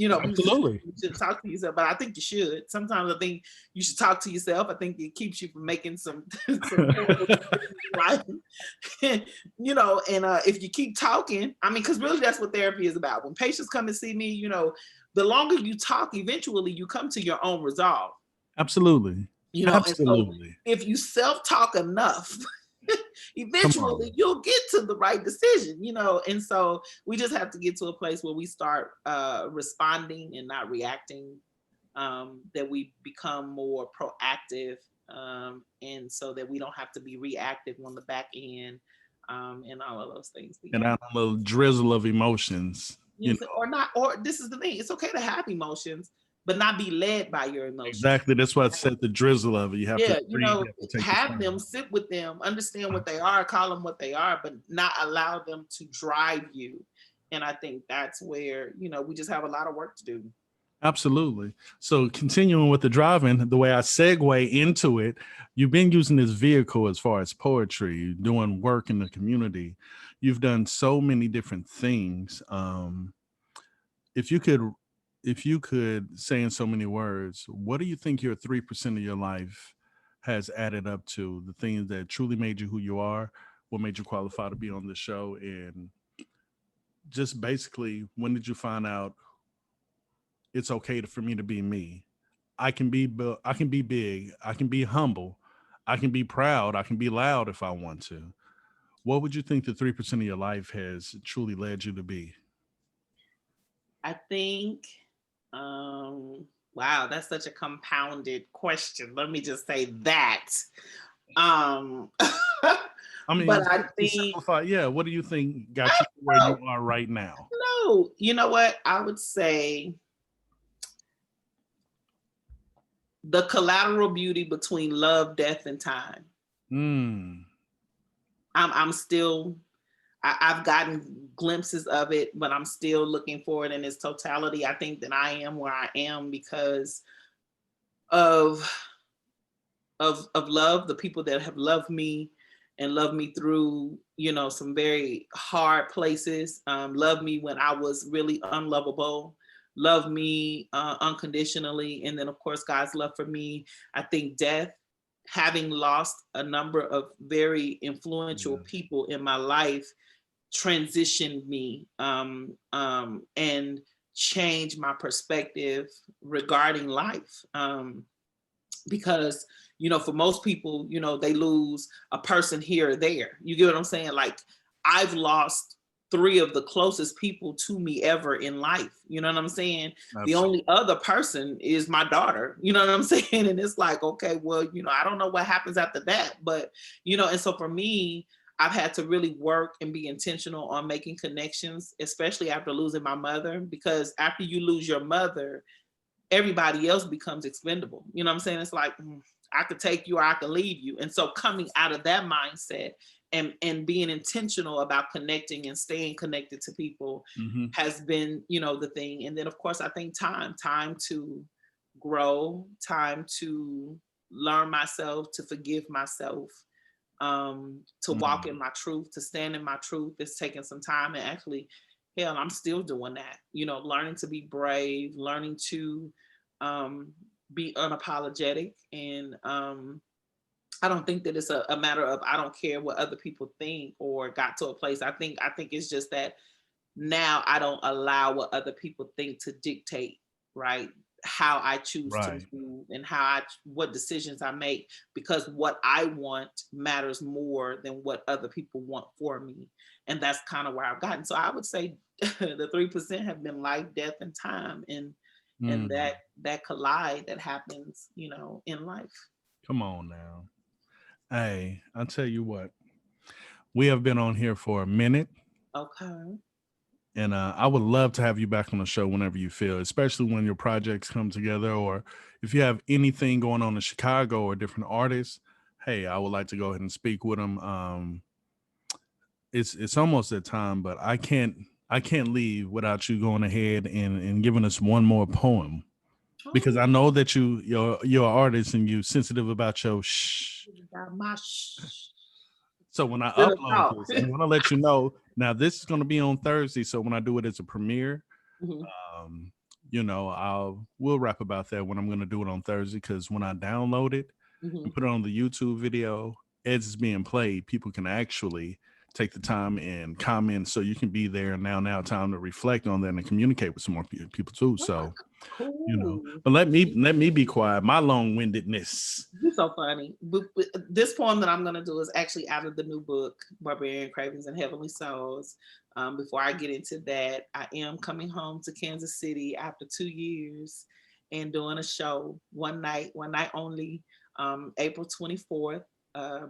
Absolutely. You should talk to yourself, but I think you should. Sometimes I think you should talk to yourself. I think it keeps you from making some right. And if you keep talking, because really that's what therapy is about. When patients come and see me, the longer you talk, eventually you come to your own resolve. Absolutely. Absolutely. So if you self-talk enough, eventually you'll get to the right decision, and so we just have to get to a place where we start responding and not reacting, that we become more proactive, and so that we don't have to be reactive on the back end, and all of those things. But And yeah. a little drizzle of emotions, you Yes, know. or not, or this is the thing. It's okay to have emotions, but not be led by your emotions. Exactly. That's why I said the drizzle of it. You have to Yeah, breathe, you have to take the have time. them, sit with them, understand what they are, call them what they are, but not allow them to drive you. And I think that's where, we just have a lot of work to do. Absolutely. So continuing with the driving, the way I segue into it, you've been using this vehicle as far as poetry, doing work in the community. You've done so many different things. If you could, if you could say in so many words, what do you think your 3% of your life has added up to? The things that truly made you who you are, what made you qualify to be on the show, and just basically, when did you find out it's okay for me to be me? I can be big, I can be humble, I can be proud, I can be loud if I want to. What would you think the 3% of your life has truly led you to be? I think, wow, that's such a compounded question. Let me just say that. Um, I mean, but I to think, simplify, yeah, what do you think got I you to where don't you are right now? know. You know what? I would say the collateral beauty between love, death, and time. Mm, I'm still, I've gotten glimpses of it, but I'm still looking for it in its totality. I think that I am where I am because of of love, the people that have loved me and loved me through, some very hard places. Loved me when I was really unlovable. Loved me unconditionally, and then of course God's love for me. I think death, having lost a number of very influential yeah. people in my life, transitioned me and changed my perspective regarding life. Because for most people, they lose a person here or there. You get what I'm saying? Like, I've lost three of the closest people to me ever in life. You know what I'm saying? The Absolutely. only other person is my daughter. You know what I'm saying? And it's like, okay, well, I don't know what happens after that, but and so for me, I've had to really work and be intentional on making connections, especially after losing my mother, because after you lose your mother, everybody else becomes expendable. You know what I'm saying? It's like, I could take you or I could leave you. And so coming out of that mindset and being intentional about connecting and staying connected to people Hmm. has been, the thing. And then of course I think time to grow, time to learn myself, to forgive myself, to walk in my truth, to stand in my truth. It's taken some time, and actually, hell, I'm still doing that. Learning to be brave, learning to um, be unapologetic, and I don't think that it's a matter of I don't care what other people think or got to a place. I think it's just that now I don't allow what other people think to dictate, right, how I choose to Right. move and what decisions I make, because what I want matters more than what other people want for me. And that's kind of where I've gotten. So I would say the 3% have been life, death, and time, and Mm. that collide that happens, in life. Come on now. Hey, I'll tell you what, we have been on here for a minute. Okay. And I would love to have you back on the show whenever you feel, especially when your projects come together, or if you have anything going on in Chicago or different artists. Hey, I would like to go ahead and speak with them. It's almost that time, but I can't leave without you going ahead and giving us one more poem, because Oh, I know that you're an artist and you sensitive about your shh. got my So when I little upload talk. this, I'm gonna let you know. Now this is gonna be on Thursday, so when I do it as a premiere, Mhm, um, we'll rap about that when I'm gonna do it on Thursday. Because when I download it and mhm. put it on the YouTube video, as it's being played, people can actually take the time and comment, so you can be there and now time to reflect on that and communicate with some more people too. So Cool. but let me be quiet. My long-windedness. You're so funny. But this poem that I'm going to do is actually out of the new book, Barbarian Cravings and Heavenly Souls. Before I get into that, I am coming home to Kansas City after 2 years and doing a show one night only, April 24th.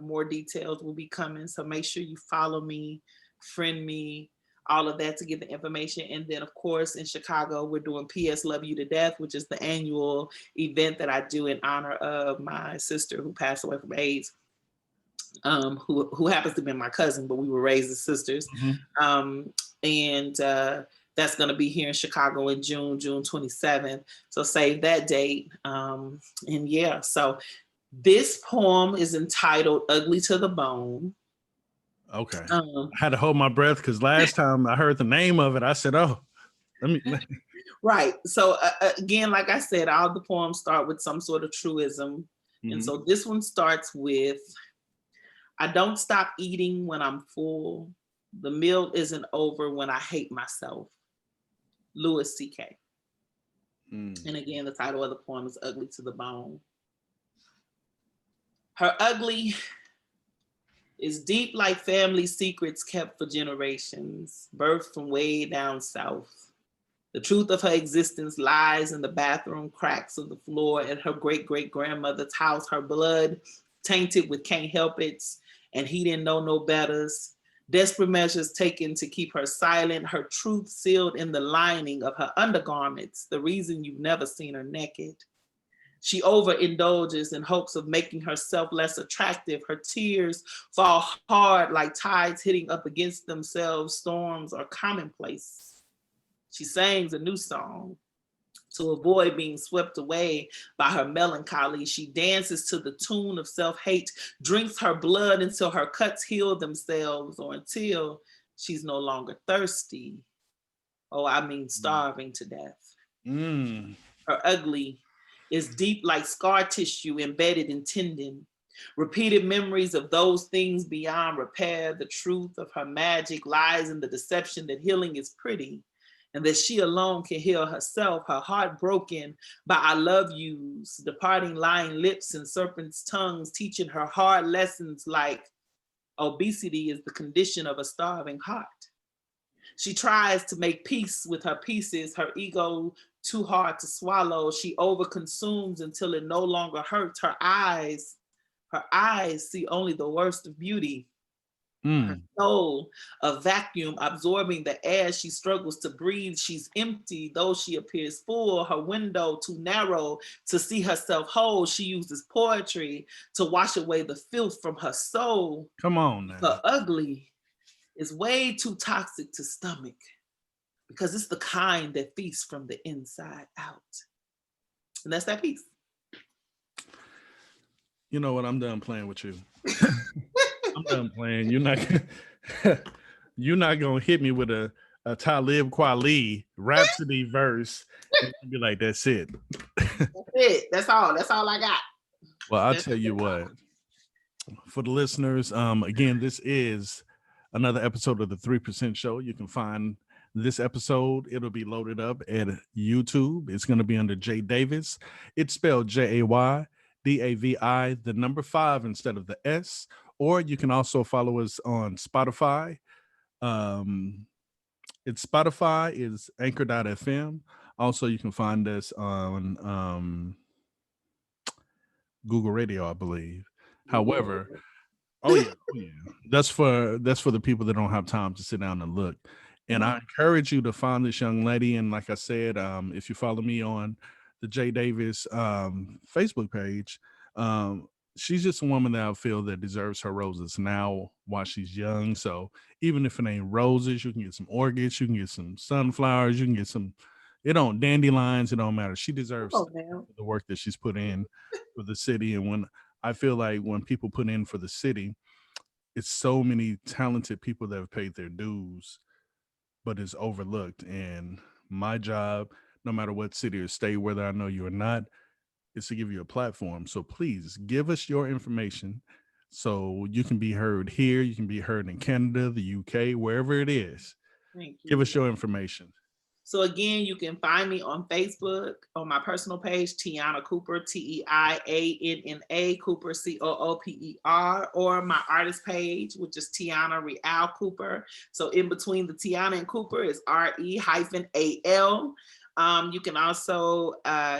More details will be coming. So make sure you follow me, friend me, all of that to get the information. And then of course in Chicago, we're doing PS Love You to Death, which is the annual event that I do in honor of my sister who passed away from AIDS. Who happens to be my cousin, but we were raised as sisters. And that's going to be here in Chicago in June 27th. So save that date. And yeah, so this poem is entitled Ugly to the Bone. Okay. I had to hold my breath because last time I heard the name of it, I said, oh, let me. Right. So again, like I said, all the poems start with some sort of truism. And so this one starts with, I don't stop eating when I'm full. The meal isn't over when I hate myself. Louis C.K. And again, the title of the poem is Ugly to the Bone. Her ugly is deep like family secrets kept for generations, birthed from way down south. The truth of her existence lies in the bathroom cracks of the floor at her great-great-grandmother's house, her blood tainted with can't help it, and he didn't know no betters. Desperate measures taken to keep her silent, her truth sealed in the lining of her undergarments, the reason you've never seen her naked. She overindulges in hopes of making herself less attractive. Her tears fall hard like tides hitting up against themselves. Storms are commonplace. She sings a new song to avoid being swept away by her melancholy. She dances to the tune of self-hate, drinks her blood until her cuts heal themselves, or until she's no longer thirsty. Oh, I mean starving to death. Her ugly is deep like scar tissue embedded in tendon. Repeated memories of those things beyond repair. The truth of her magic lies in the deception that healing is pretty, and that she alone can heal herself, her heart broken by I love yous, departing lying lips and serpent's tongues, teaching her hard lessons like obesity is the condition of a starving heart. She tries to make peace with her pieces, her ego too hard to swallow. She overconsumes until it no longer hurts. Her eyes see only the worst of beauty. Her soul, a vacuum absorbing the air she struggles to breathe. She's empty, though she appears full. Her window too narrow to see herself whole. She uses poetry to wash away the filth from her soul. Come on now. Her ugly is way too toxic to stomach, because it's the kind that feasts from the inside out. And that's that piece. You know what? I'm done playing with you. I'm done playing. You're not gonna hit me with a Talib Kweli Rhapsody verse and be like, that's it. That's it. That's all I got. Well, I'll tell you what. For the listeners, again, this is another episode of the 3% Show. You can find this episode. It'll be loaded up at YouTube. It's going to be under Jay Davis. It's spelled JayDavi, the number 5 instead of the S. Or you can also follow us on Spotify. It's Spotify is anchor.fm. Also, you can find us on Google Radio, I believe. However, oh yeah, that's for the people that don't have time to sit down and look. And I encourage you to find this young lady. And like I said, if you follow me on the Jay Davis Facebook page, she's just a woman that I feel that deserves her roses now while she's young. So even if it ain't roses, you can get some orchids, you can get some sunflowers, you can get some, dandelions, it don't matter. She deserves the work that she's put in for the city. And when I feel like when people put in for the city, it's so many talented people that have paid their dues, but it's overlooked. And my job, no matter what city or state, whether I know you or not, is to give you a platform. So please give us your information so you can be heard here. You can be heard in Canada, the UK, wherever it is. Thank you. Give us your information. So again, you can find me on Facebook on my personal page, Tianna Cooper, TeiannaA Cooper, Cooper, or my artist page, which is TeiannaRe-AL Cooper. So in between the Tianna and Cooper is RE-AL. You can also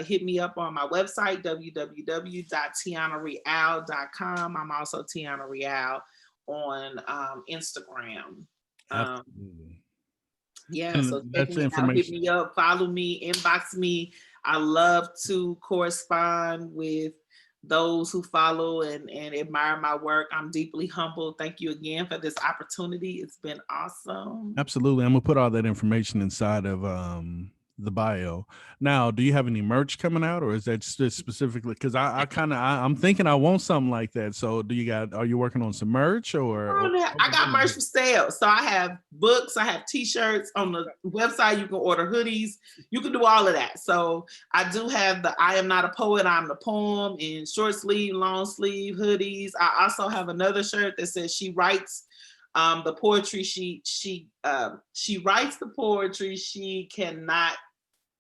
hit me up on my website, www.TeiannaRe-AL.com. I'm also TeiannaRe-AL on Instagram. Absolutely. Yeah, And so check that's me out, hit information. me up, follow me, inbox me. I love to correspond with those who follow and admire my work. I'm deeply humbled. Thank you again for this opportunity. It's been awesome. Absolutely. I'm gonna put all that information inside of the bio. Now, do you have any merch coming out, or is that just specifically because I'm thinking I want something like that. So are you working on some merch or I got merch for sale. So I have books, I have t-shirts on the website. You can order hoodies, you can do all of that. So I do have the I Am Not a Poet, I'm the Poem in short sleeve, long sleeve hoodies. I also have another shirt that says she writes the poetry. She writes the poetry. She cannot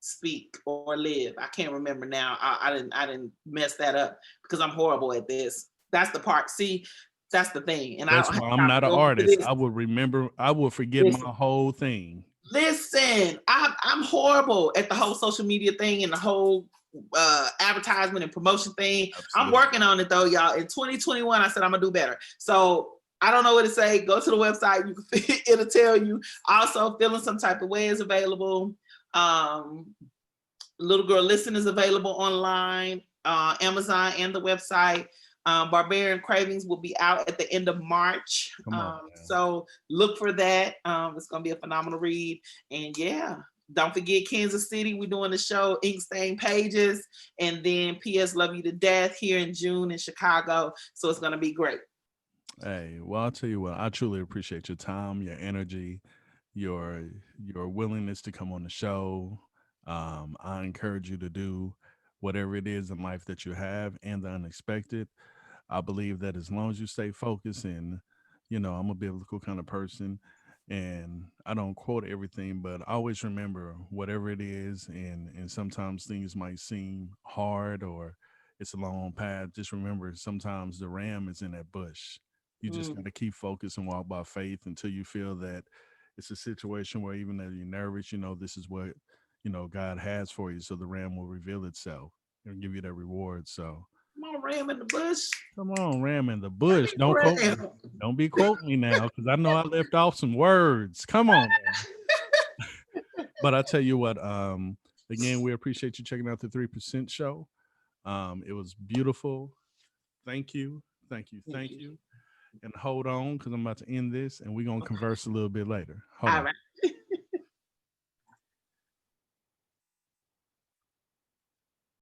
speak or live. I can't remember now. I didn't mess that up because I'm horrible at this. That's the part. See, that's the thing. And I That's don't have why I'm time to not an go into artist. this. I will forget Listen, my whole thing. listen, I'm horrible at the whole social media thing and the whole advertisement and promotion thing. Absolutely. I'm working on it though, y'all. In 2021, I said I'm gonna do better. So I don't know what to say. Go to the website. You can it'll tell you. Also, Feeling Some Type of Way is available. Little Girl Listen is available online, Amazon and the website. Barbarian Cravings will be out at the end of March. So look for that. It's going to be a phenomenal read. And yeah, don't forget Kansas City. We're doing the show Ink Stain Pages. And then P.S. Love You to Death here in June in Chicago. So it's going to be great. Hey, well, I'll tell you what, I truly appreciate your time, your energy, your willingness to come on the show. I encourage you to do whatever it is in life that you have and the unexpected. I believe that as long as you stay focused and, I'm a biblical kind of person and I don't quote everything, but I always remember whatever it is. And sometimes things might seem hard or it's a long path. Just remember, sometimes the ram is in that bush. You just got to keep focused and walk by faith until you feel that it's a situation where even though you're nervous, this is what, God has for you. So the ram will reveal itself and give you that reward. So come on, ram in the bush. come on, ram in the bush. Don't quote me. Don't be quoting me now because I know I left off some words. Come on, man. But I tell you what, again, we appreciate you checking out the 3% show. It was beautiful. Thank you. Thank you. Thank you. And hold on, because I'm about to end this and we're going to converse a little bit later. Hold on.